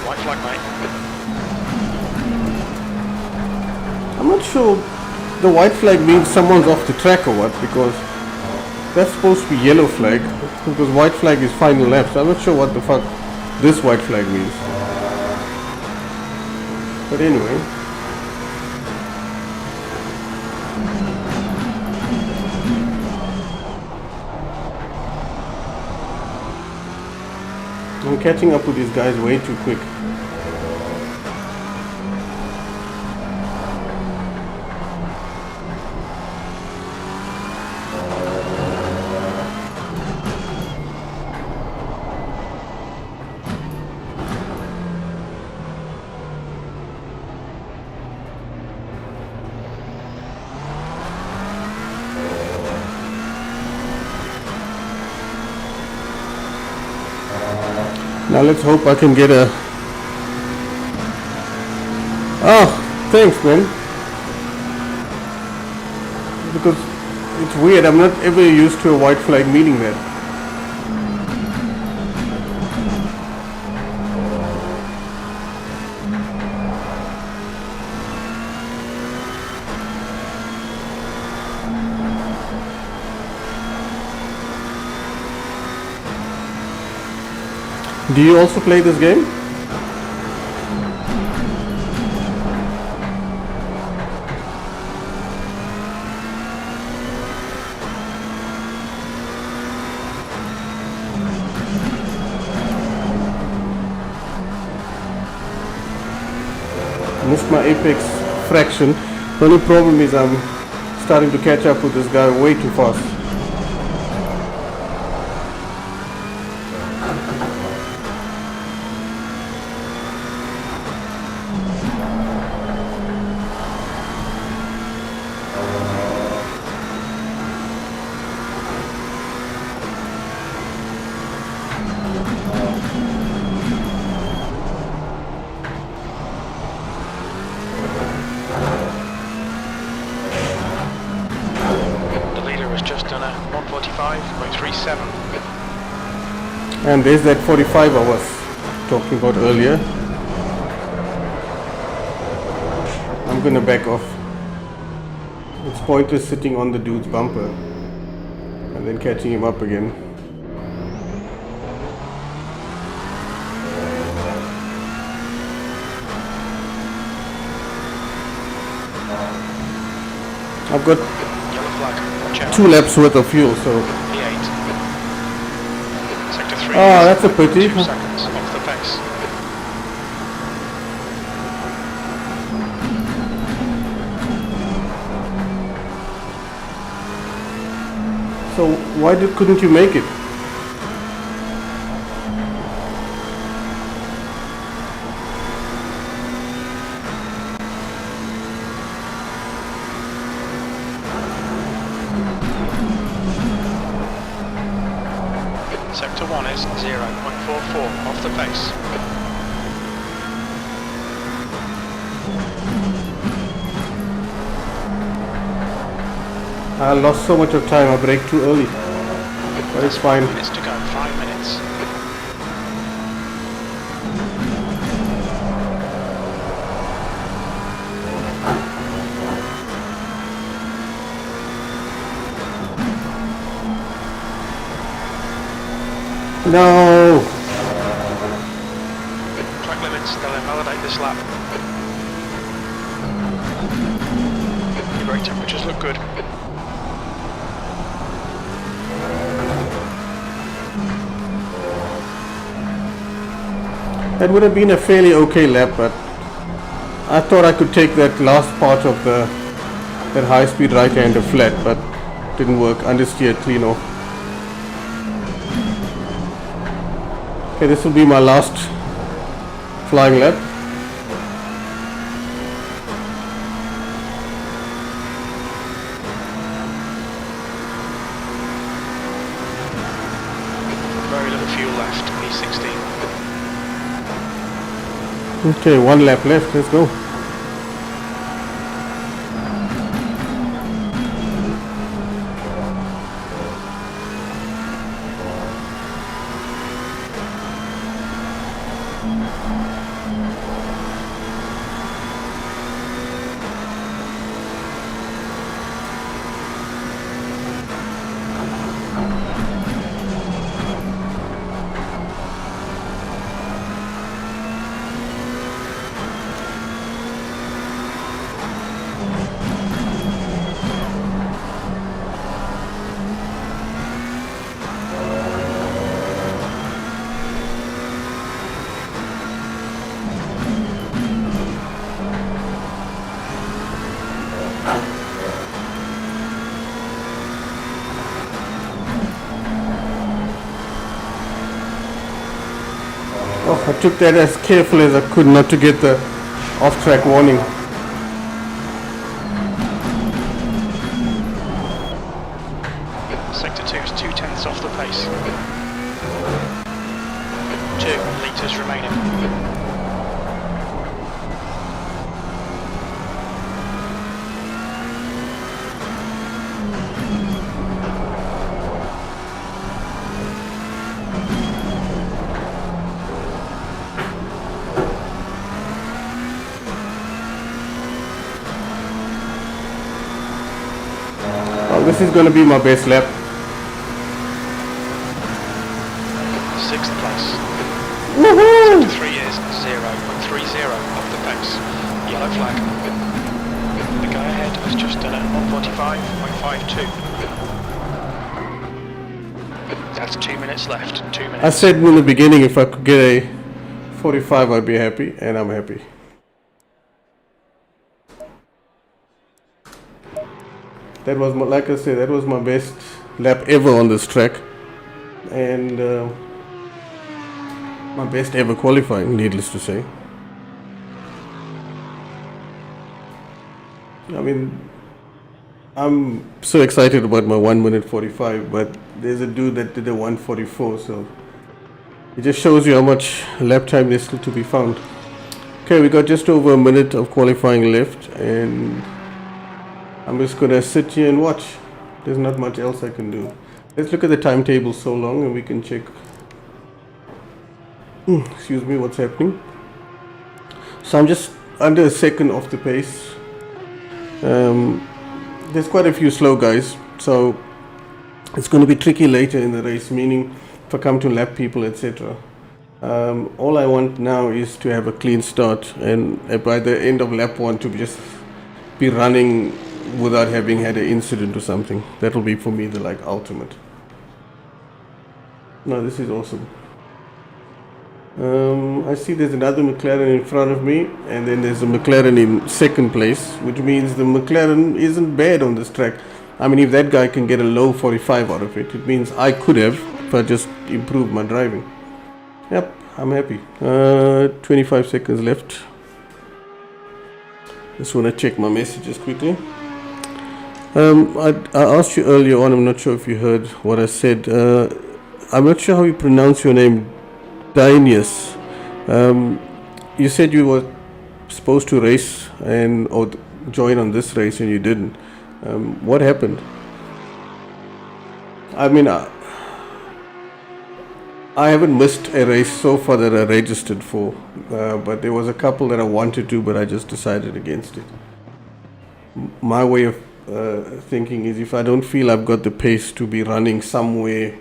[SPEAKER 3] White flag, mate.
[SPEAKER 2] I'm not sure the white flag means someone's off the track or what, because that's supposed to be yellow flag, because white flag is final lap, so I'm not sure what the fuck this white flag means. But anyway. I'm catching up with these guys way too quick. Now let's hope I can get a... Oh, thanks man. Because it's weird, I'm not ever used to a white flag meaning that. Do you also play this game? Missed my apex fraction. The only problem is I'm starting to catch up with this guy way too fast.
[SPEAKER 3] Just done a 1:45.37.
[SPEAKER 2] And there's that 45 I was talking about earlier. I'm gonna back off. It's pointless sitting on the dude's bumper and then catching him up again. I've got
[SPEAKER 3] Yellow flag. Watch out.
[SPEAKER 2] 2 laps worth of fuel, so...
[SPEAKER 3] P8. Sector 3.
[SPEAKER 2] Ah, that's a pity.
[SPEAKER 3] 2 seconds off the pace.
[SPEAKER 2] So why couldn't you make it?
[SPEAKER 3] Sector 1 is 0.44 off the pace.
[SPEAKER 2] I lost so much of time. I braked too early. But it's fine.
[SPEAKER 3] 5 minutes to go, 5 minutes.
[SPEAKER 2] No!
[SPEAKER 3] Track limits, they'll invalidate this lap. Your brake temperatures look good.
[SPEAKER 2] That would have been a fairly okay lap, but I thought I could take that last part of that high-speed right-hander flat, but didn't work. Understeer clean off. Okay, this will be my last flying lap.
[SPEAKER 3] Very little fuel left, E16.
[SPEAKER 2] Okay, one lap left. Let's go. Oh, I took that as careful as I could not to get the off-track warning.
[SPEAKER 3] Sector 2 is 2/10 off the pace. 2 litres remaining.
[SPEAKER 2] Oh, this is going to be my best lap.
[SPEAKER 3] 6th place.
[SPEAKER 2] Woohoo!
[SPEAKER 3] Sector 3 is 0.30 off the pace. Yellow flag. The guy ahead has just done a 1:45.52. That's 2 minutes left. 2 minutes.
[SPEAKER 2] I said in the beginning if I could get a 45 I'd be happy, and I'm happy. That was my, like I said, that was my best lap ever on this track, and my best ever qualifying, needless to say. I mean, I'm so excited about my 1 minute 45, but there's a dude that did a 1:44, so it just shows you how much lap time there's still to be found. Okay, we got just over a minute of qualifying left, and I'm just gonna sit here and watch. There's not much else I can do. Let's look at the timetable so long and we can check. Excuse me, what's happening? So I'm just under a second off the pace. There's quite a few slow guys, so it's going to be tricky later in the race, meaning if I come to lap people, etc. All I want now is to have a clean start, and by the end of lap 1 to just be running without having had an incident or something. That will be for me the ultimate. No, this is awesome. I see there's another McLaren in front of me, and then there's a McLaren in second place, which means the McLaren isn't bad on this track. I mean, if that guy can get a low 45 out of it, it means I could have if I just improved my driving. Yep, I'm happy. 25 seconds left. Just want to check my messages quickly. I asked you earlier on, I'm not sure if you heard what I said. I'm not sure how you pronounce your name, Dineus. You said you were supposed to race or join on this race and you didn't. What happened? I mean, I haven't missed a race so far that I registered for, but there was a couple that I wanted to, but I just decided against it. My way of thinking is if I don't feel I've got the pace to be running somewhere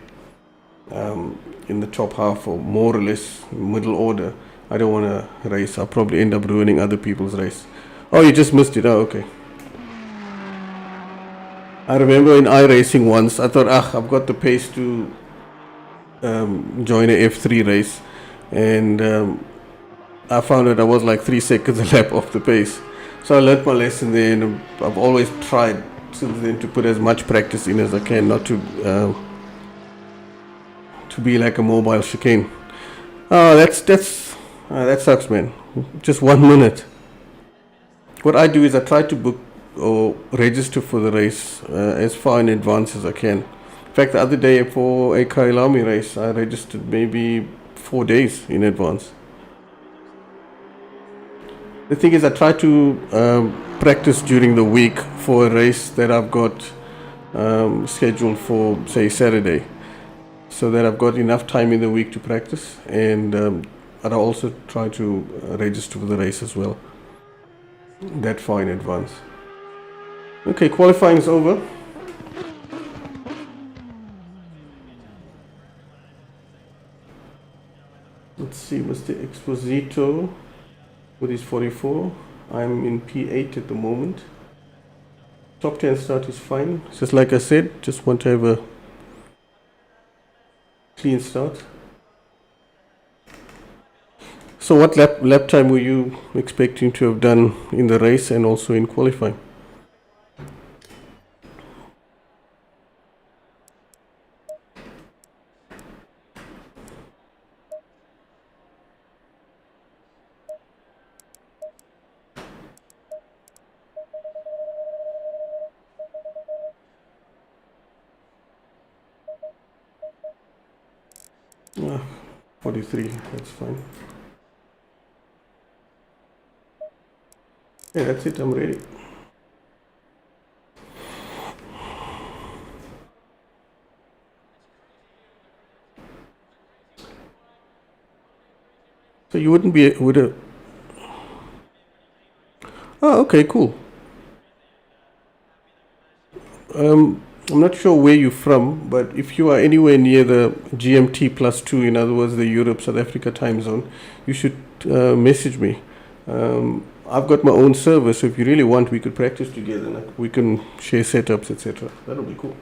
[SPEAKER 2] in the top half or more or less middle order, I don't want to race. I'll probably end up ruining other people's race. Oh, you just missed it. Oh, okay. I remember in iRacing once, I thought, I've got the pace to join a F3 race, and I found that I was like 3 seconds a lap off the pace. So I learned my lesson there, and I've always tried since then to put as much practice in as I can, not to be like a mobile chicane. Oh, that sucks, man. Just 1 minute. What I do is I try to book or register for the race as far in advance as I can. In fact, the other day for a Kailami race, I registered maybe 4 days in advance. The thing is, I try to practice during the week for a race that I've got scheduled for, say, Saturday, so that I've got enough time in the week to practice, and I also try to register for the race as well, that far in advance. Okay, qualifying is over. Let's see, Mr. Exposito with his 44. I'm in P8 at the moment. Top 10 start is fine. Just like I said, just want to have a clean start. So what lap time were you expecting to have done in the race and also in qualifying? Ah, 43, that's fine. Yeah, that's it, I'm ready. So you wouldn't be with a... Oh, okay, cool. I'm not sure where you're from, but if you are anywhere near the GMT +2, in other words, the Europe, South Africa time zone, you should message me. I've got my own server, so if you really want, we could practice together. Like we can share setups, etc. That'll be cool.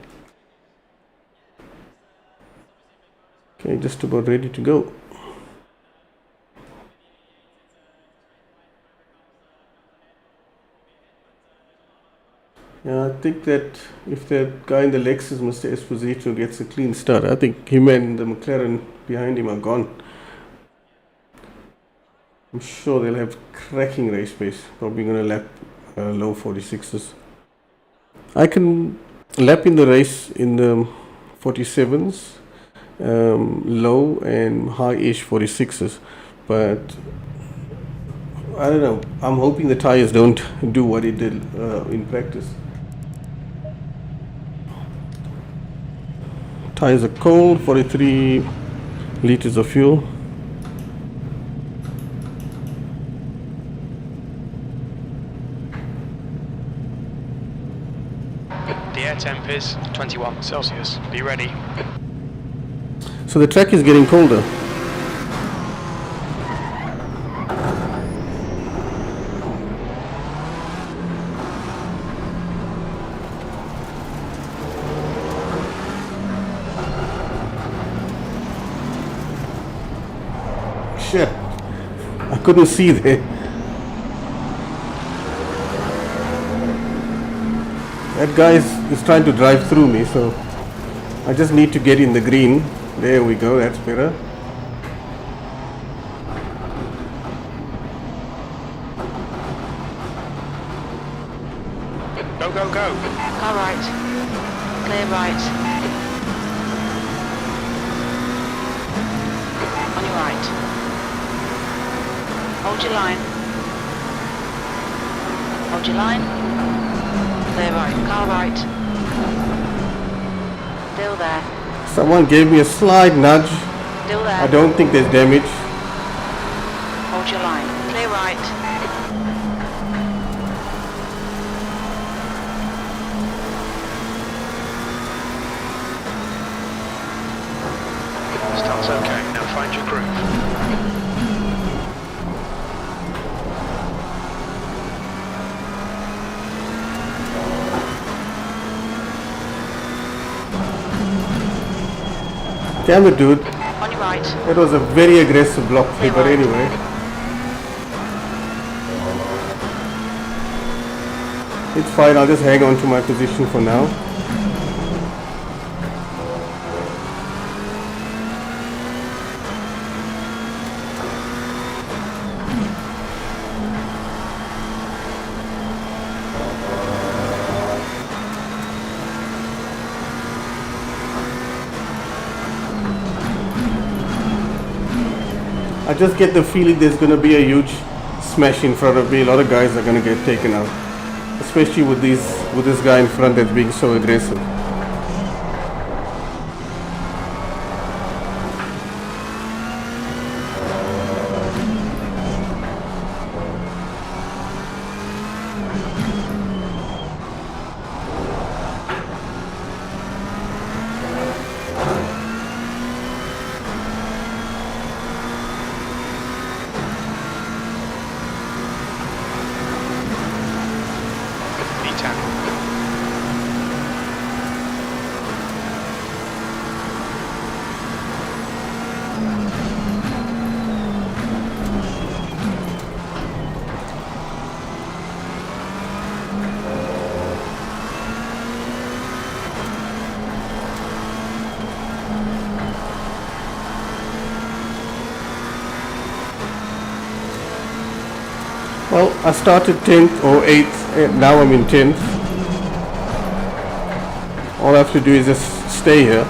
[SPEAKER 2] Okay, just about ready to go. Yeah, I think that if that guy in the Lexus, Mr. Esposito, gets a clean start, I think him and the McLaren behind him are gone. I'm sure they'll have cracking race pace. Probably going to lap low 46s. I can lap in the race in the 47s, low and high-ish 46s, but I don't know. I'm hoping the tires don't do what it did in practice. Tires are cold, 43 liters of fuel.
[SPEAKER 3] The air temp is 21 Celsius. Be ready.
[SPEAKER 2] So the track is getting colder. Shit, I couldn't see there. That guy is trying to drive through me, so I just need to get in the green. There we go, that's better.
[SPEAKER 3] Go, go, go.
[SPEAKER 4] Car right. Clear right. On your right. Hold your line. Hold your line. Clear right. Car right. Still there.
[SPEAKER 2] Someone gave me a slight nudge.
[SPEAKER 4] Still there.
[SPEAKER 2] I don't think there's damage.
[SPEAKER 4] Hold your line. Clear right.
[SPEAKER 3] Start's okay. Now find your groove.
[SPEAKER 2] Damn it, dude.
[SPEAKER 4] On your right.
[SPEAKER 2] That was a very aggressive block here, but anyway. It's fine, I'll just hang on to my position for now. I just get the feeling there's going to be a huge smash in front of me. A lot of guys are going to get taken out, especially with this guy in front that's being so aggressive. Well, I started 10th or 8th, now I'm in 10th. All I have to do is just stay here.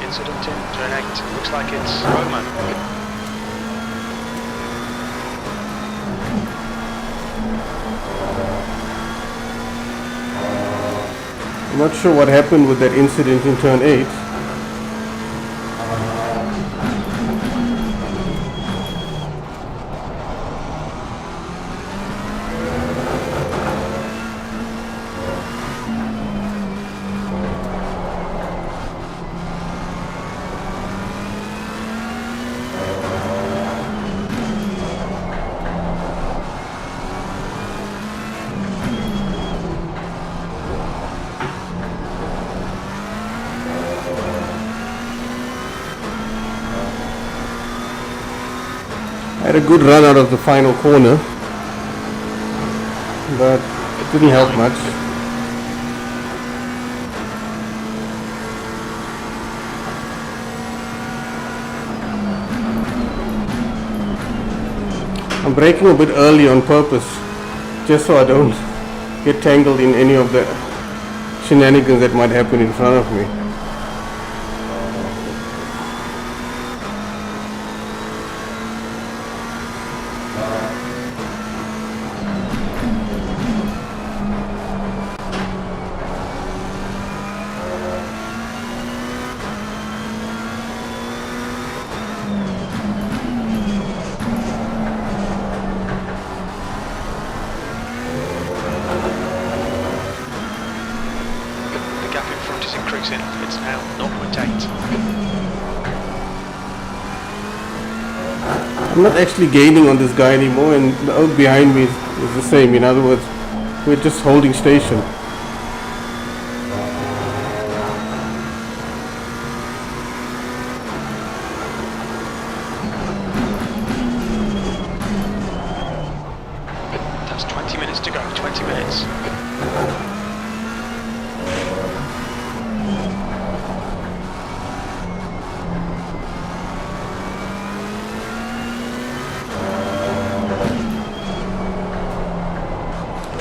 [SPEAKER 3] Incident in turn 8. Looks like it's Roman.
[SPEAKER 2] I'm not sure what happened with that incident in turn 8. I had a good run out of the final corner, but it didn't help much. I'm braking a bit early on purpose, just so I don't get tangled in any of the shenanigans that might happen in front of me.
[SPEAKER 3] Increasing. It's now 0.8.
[SPEAKER 2] I'm not actually gaining on this guy anymore, and the oak behind me is the same. In other words, we're just holding station.
[SPEAKER 3] That's 20 minutes to go. 20 minutes.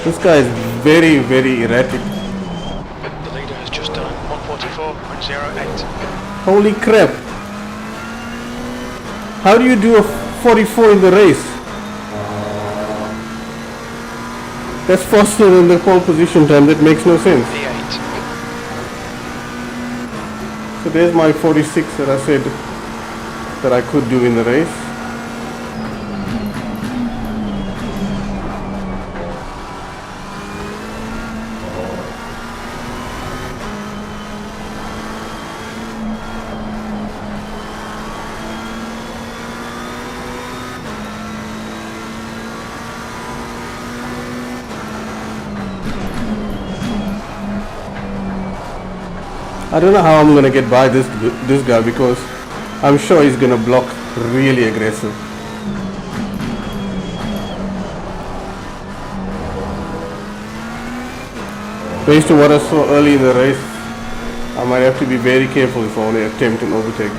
[SPEAKER 2] This guy is very, very erratic.
[SPEAKER 3] 108.
[SPEAKER 2] Holy crap. How do you do a 44 in the race? That's faster than the pole position time. That makes no sense.
[SPEAKER 3] P8.
[SPEAKER 2] So there's my 46 that I said that I could do in the race. I don't know how I'm gonna get by this guy, because I'm sure he's gonna block really aggressive. Based on what I saw early in the race, I might have to be very careful if I want to attempt an overtake.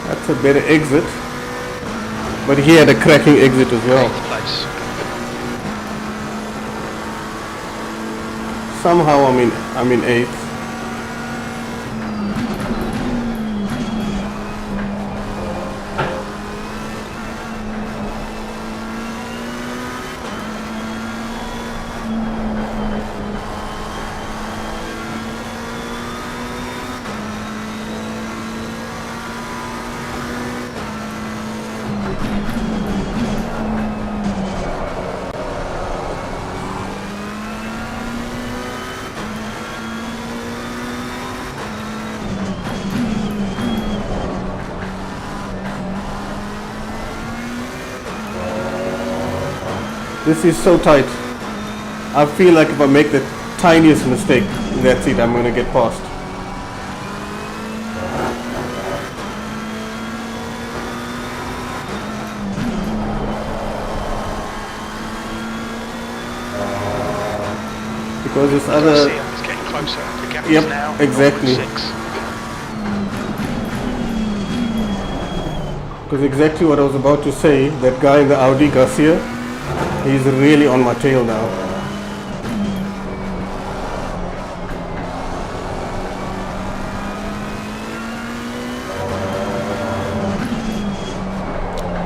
[SPEAKER 2] That's a better exit, but he had a cracking exit as well.
[SPEAKER 3] 8th place.
[SPEAKER 2] Somehow I'm in 8th. This is so tight. I feel like if I make the tiniest mistake, that's it, I'm gonna get past. Because this other...
[SPEAKER 3] See him, he's getting closer. The gap
[SPEAKER 2] Yep,
[SPEAKER 3] is now
[SPEAKER 2] exactly.
[SPEAKER 3] 6.
[SPEAKER 2] Because exactly what I was about to say, that guy in the Audi, Garcia, he's really on my tail now.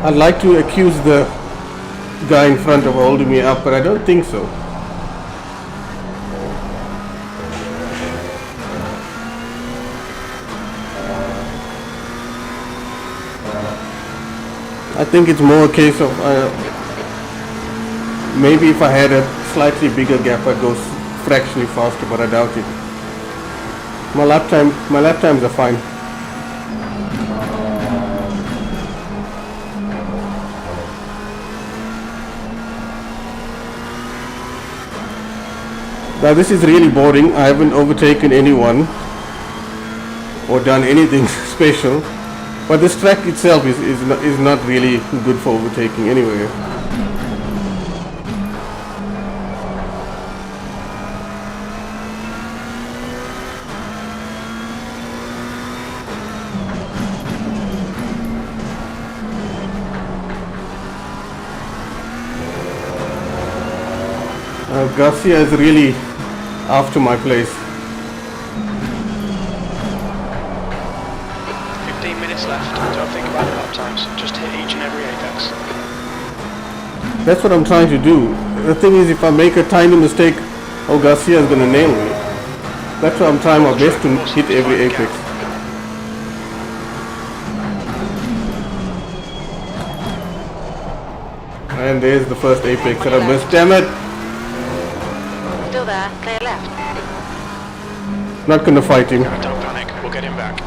[SPEAKER 2] I'd like to accuse the guy in front of holding me up, but I don't think so. I think it's more a case of maybe if I had a slightly bigger gap I'd go fractionally faster, but I doubt it. My lap times are fine. Now this is really boring. I haven't overtaken anyone or done anything special, but this track itself is not really good for overtaking anyway. Garcia is really after my place.
[SPEAKER 3] 15 minutes left. Don't think about lap times. Just hit each and every apex.
[SPEAKER 2] That's what I'm trying to do. The thing is, if I make a tiny mistake, oh, Garcia is gonna nail me. That's why I'm trying my best to hit every apex. And there's the first apex that I missed. Damn it!
[SPEAKER 4] Still there, clear left.
[SPEAKER 2] Not gonna fight him.
[SPEAKER 3] Don't panic, we'll get him back.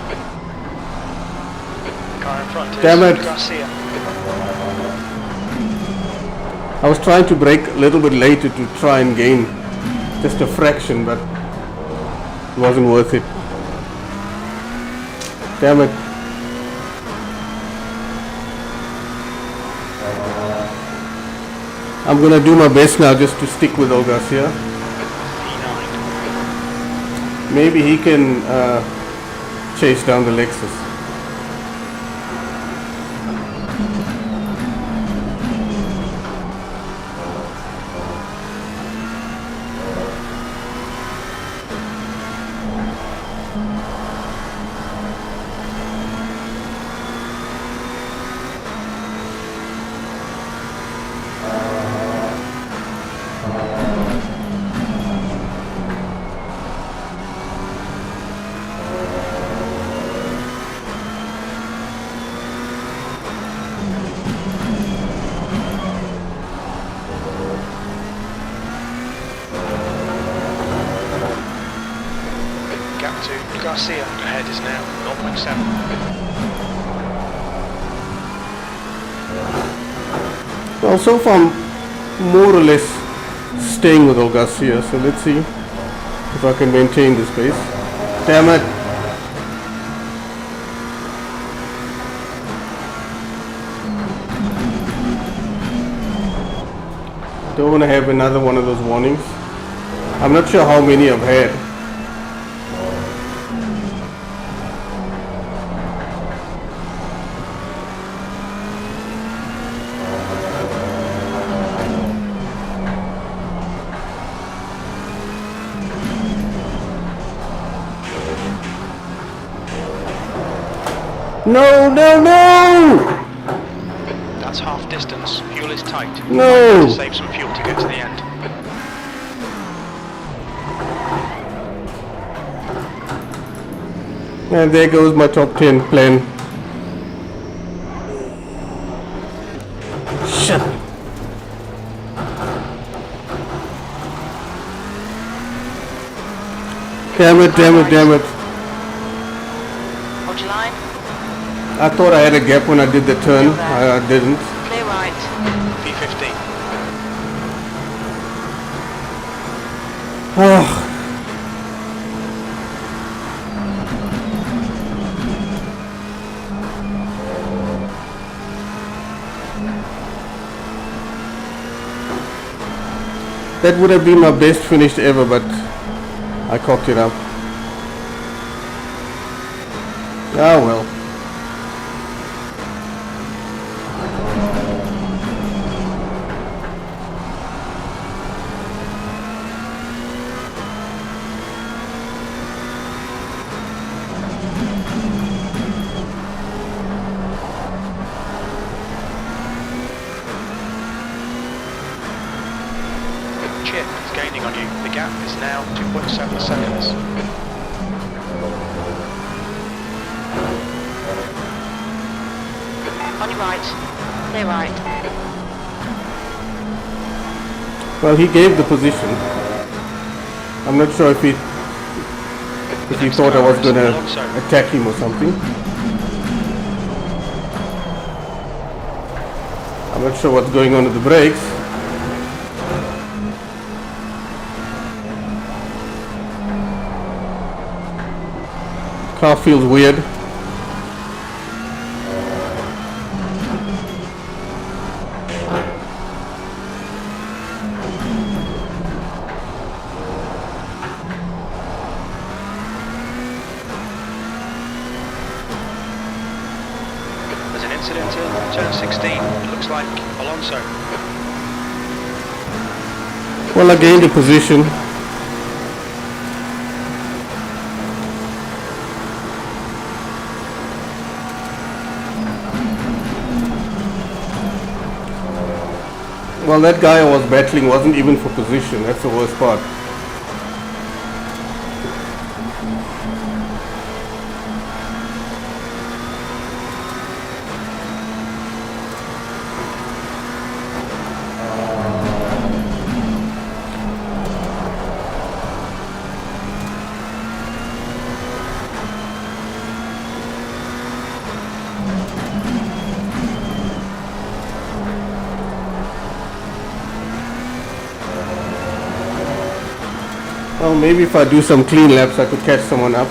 [SPEAKER 3] Car in front is
[SPEAKER 2] Damn it.
[SPEAKER 3] Garcia.
[SPEAKER 2] I was trying to brake a little bit later to try and gain just a fraction, but it wasn't worth it. Damn it. I'm gonna do my best now just to stick with Garcia.
[SPEAKER 3] P9.
[SPEAKER 2] Maybe he can chase down the Lexus.
[SPEAKER 3] Gap to Garcia ahead is now 0.7.
[SPEAKER 2] Well, so far I'm more or less staying with Garcia, so let's see if I can maintain this pace. Damn it! Don't want to have another one of those warnings. I'm not sure how many I've had. No, no, no!
[SPEAKER 3] That's half distance. Fuel is tight.
[SPEAKER 2] No!
[SPEAKER 3] To save some fuel to get to the end.
[SPEAKER 2] And there goes my top 10 plan. Shit. Damn it, damn it, damn it.
[SPEAKER 4] Hold your line.
[SPEAKER 2] I thought I had a gap when I did the turn. I didn't.
[SPEAKER 4] Clear right.
[SPEAKER 3] P15.
[SPEAKER 2] Oh. That would have been my best finish ever, but I cocked it up. Ah well.
[SPEAKER 3] Chip is gaining on you. The gap is now 2.7 seconds.
[SPEAKER 4] On your right. Clear right.
[SPEAKER 2] Well, he gave the position. I'm not sure if he thought I was gonna attack him or something. I'm not sure what's going on with the brakes. Car feels weird.
[SPEAKER 3] There's an incident in turn 16. It looks like Alonso.
[SPEAKER 2] Well, I gained a position. Well, that guy I was battling wasn't even for position. That's the worst part. Oh, maybe if I do some clean laps, I could catch someone up.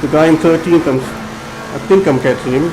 [SPEAKER 2] The guy in 13th, I think I'm catching him.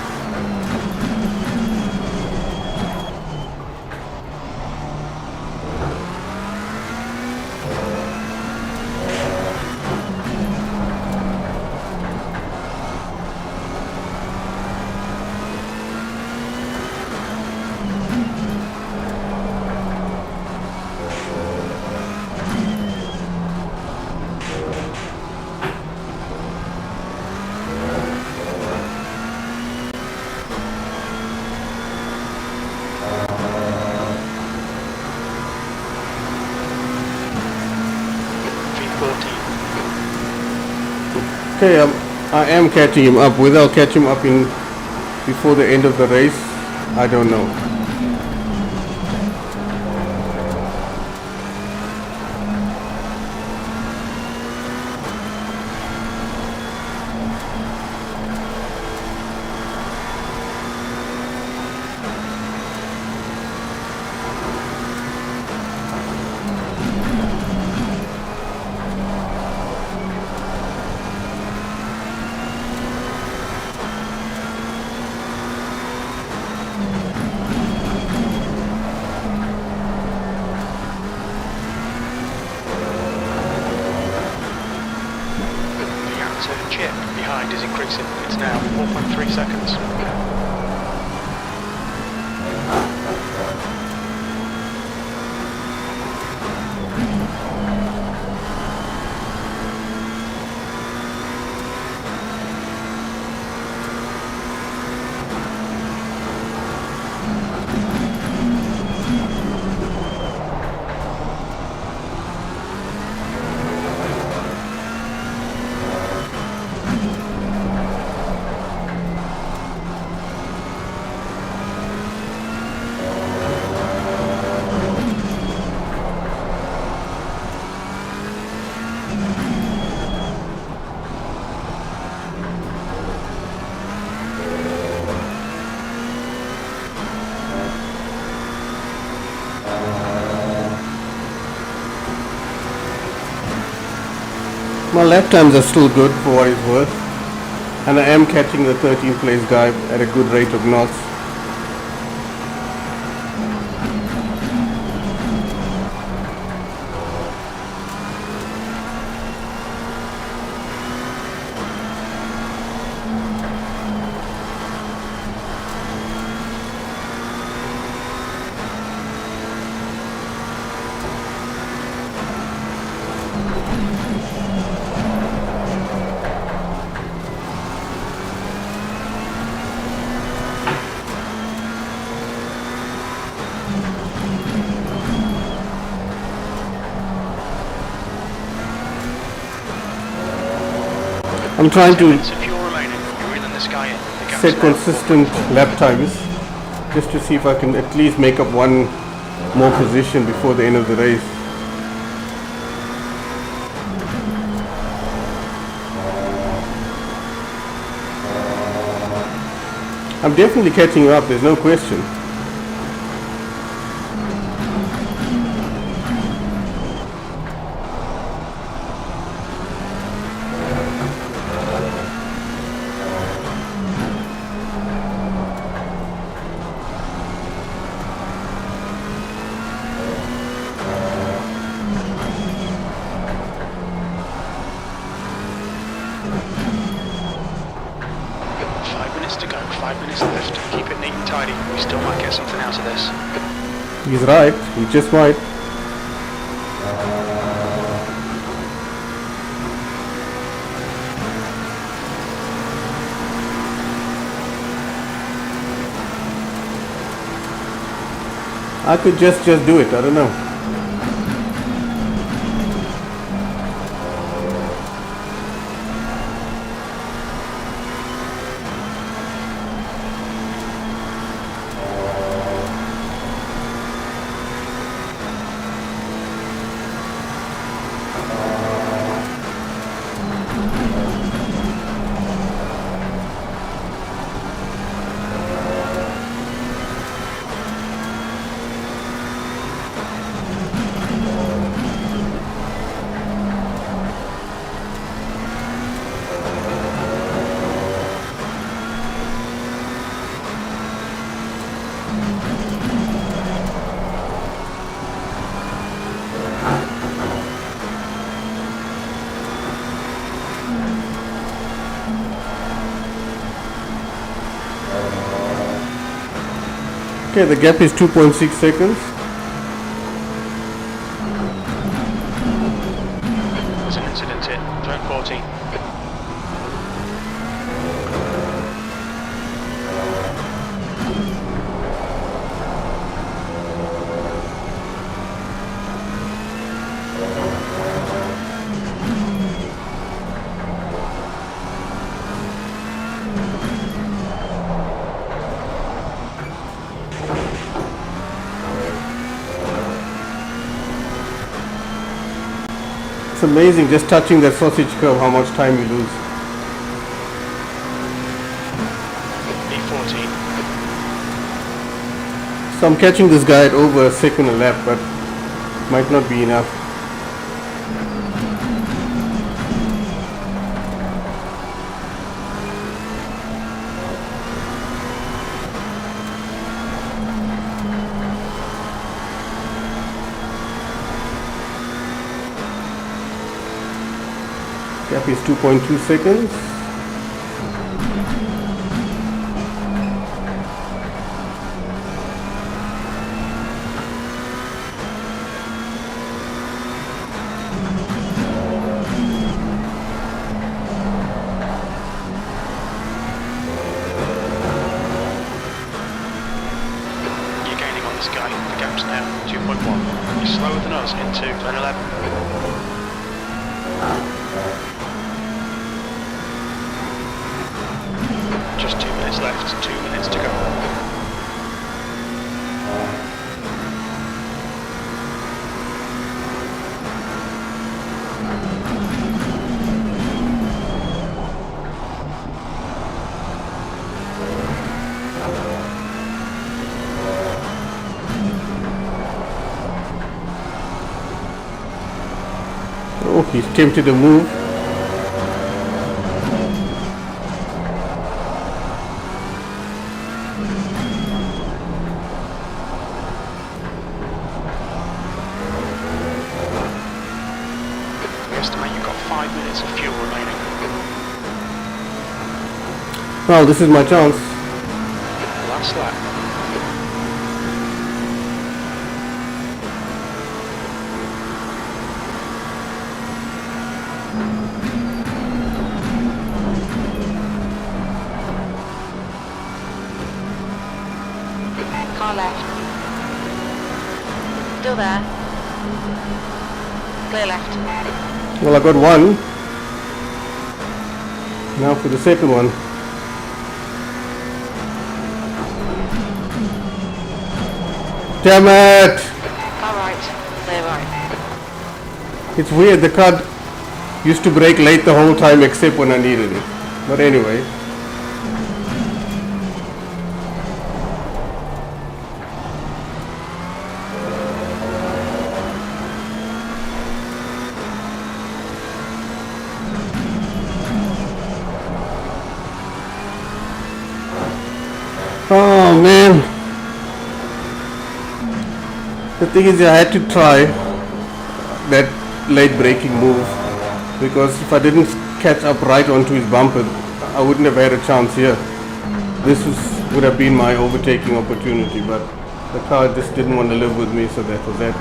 [SPEAKER 2] Okay, I am catching him up. Whether I'll catch him up in before the end of the race, I don't know.
[SPEAKER 3] Chip behind is increasing. It's now 4.3 seconds.
[SPEAKER 2] My lap times are still good for what it's worth, and I am catching the 13th place guy at a good rate of knots. I'm trying to set consistent lap times just to see if I can at least make up one more position before the end of the race. I'm definitely catching up, there's no question.
[SPEAKER 3] To go, 5 minutes left. Keep it neat and tidy. We still might get something out of this.
[SPEAKER 2] He's right, he just might. I could just do it, I don't know. Okay, the gap is 2.6 seconds.
[SPEAKER 3] There's an incident here. Turn 14.
[SPEAKER 2] It's amazing just touching that sausage curve how much time you lose.
[SPEAKER 3] E14.
[SPEAKER 2] So I'm catching this guy at over a second a lap, but might not be enough. Gap is 2.2 seconds.
[SPEAKER 3] You're gaining on this guy. The gap's now 2.1. You're slower than us into turn 11. Just 2 minutes left, 2 minutes to go.
[SPEAKER 2] Oh, he's tempted to move.
[SPEAKER 3] We estimate you've got 5 minutes of fuel remaining.
[SPEAKER 2] Well, this is my chance.
[SPEAKER 3] Last lap.
[SPEAKER 4] Car left. Still there. Clear left.
[SPEAKER 2] Well, I got one. Now for the second one. Damn it!
[SPEAKER 4] Car right. Clear right.
[SPEAKER 2] It's weird, the car used to brake late the whole time except when I needed it. But anyway. Oh man. The thing is, I had to try that late braking move because if I didn't catch up right onto his bumper, I wouldn't have had a chance here. Would have been my overtaking opportunity, but the car just didn't want to live with me, so that was that.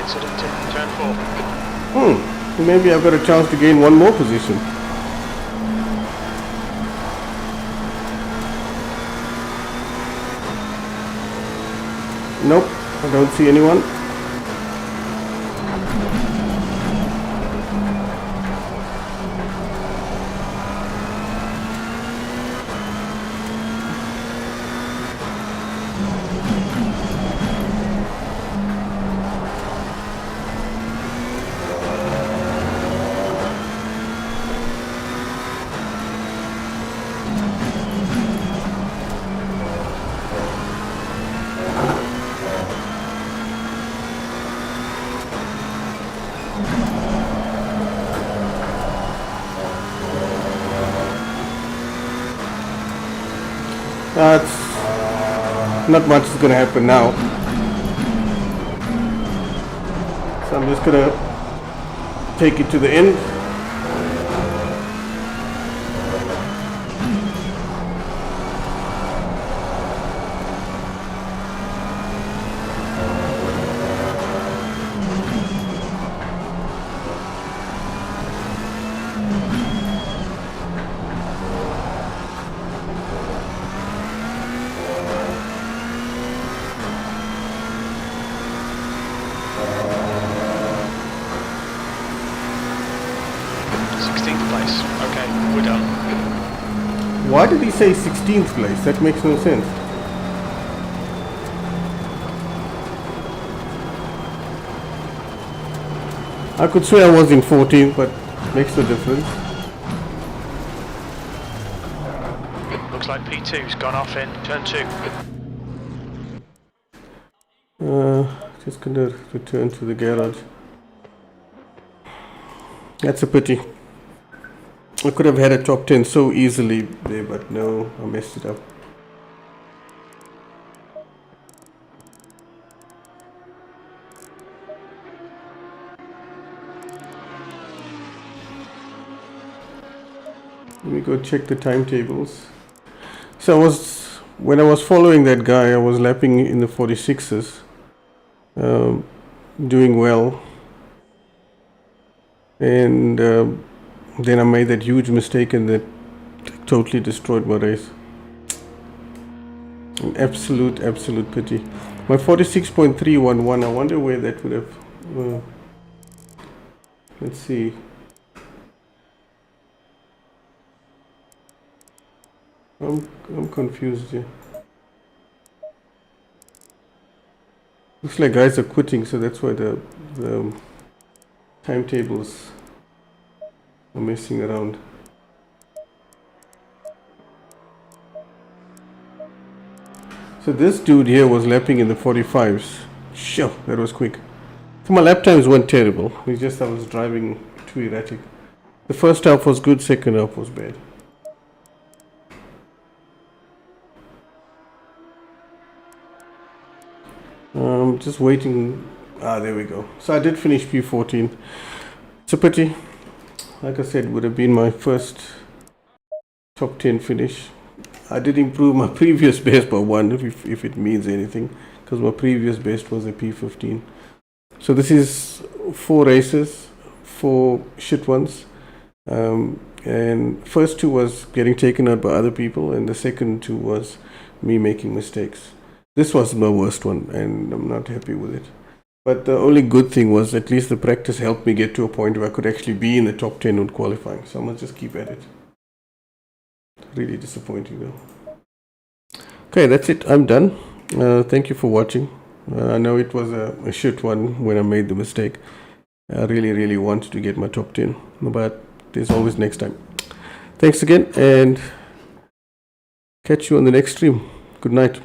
[SPEAKER 3] Incident in turn 4.
[SPEAKER 2] Maybe I've got a chance to gain one more position. Nope, I don't see anyone. Not much is going to happen now. So I'm just going to take it to the end. Why did he say 16th place? That makes no sense. I could swear I was in 14th, but makes no difference.
[SPEAKER 3] Looks like P2's gone off in turn 2.
[SPEAKER 2] Just gonna return to the garage. That's a pity. I could have had a top 10 so easily there, but no, I messed it up. Let me go check the timetables. So when I was following that guy, I was lapping in the 46s, doing well. And then I made that huge mistake and that totally destroyed my race. An absolute pity. My 46.311, I wonder where that would have... let's see. I'm confused here. Looks like guys are quitting, so that's why the timetables are messing around. So this dude here was lapping in the 45s. Sure, that was quick. So my lap times weren't terrible. It's just I was driving too erratic. The first half was good, second half was bad. Just waiting. There we go. So I did finish P14. It's a pity. Like I said, would have been my first top 10 finish. I did improve my previous best by one, if it means anything, because my previous best was a P15. So this is 4 races, 4 shit ones. And first 2 was getting taken out by other people, and the second 2 was me making mistakes. This was my worst one, and I'm not happy with it. But the only good thing was at least the practice helped me get to a point where I could actually be in the top 10 on qualifying. So I'm going to just keep at it. Really disappointing though. Okay, that's it. I'm done. Thank you for watching. I know it was a shit one when I made the mistake. I really wanted to get my top 10. But there's always next time. Thanks again, and catch you on the next stream. Good night.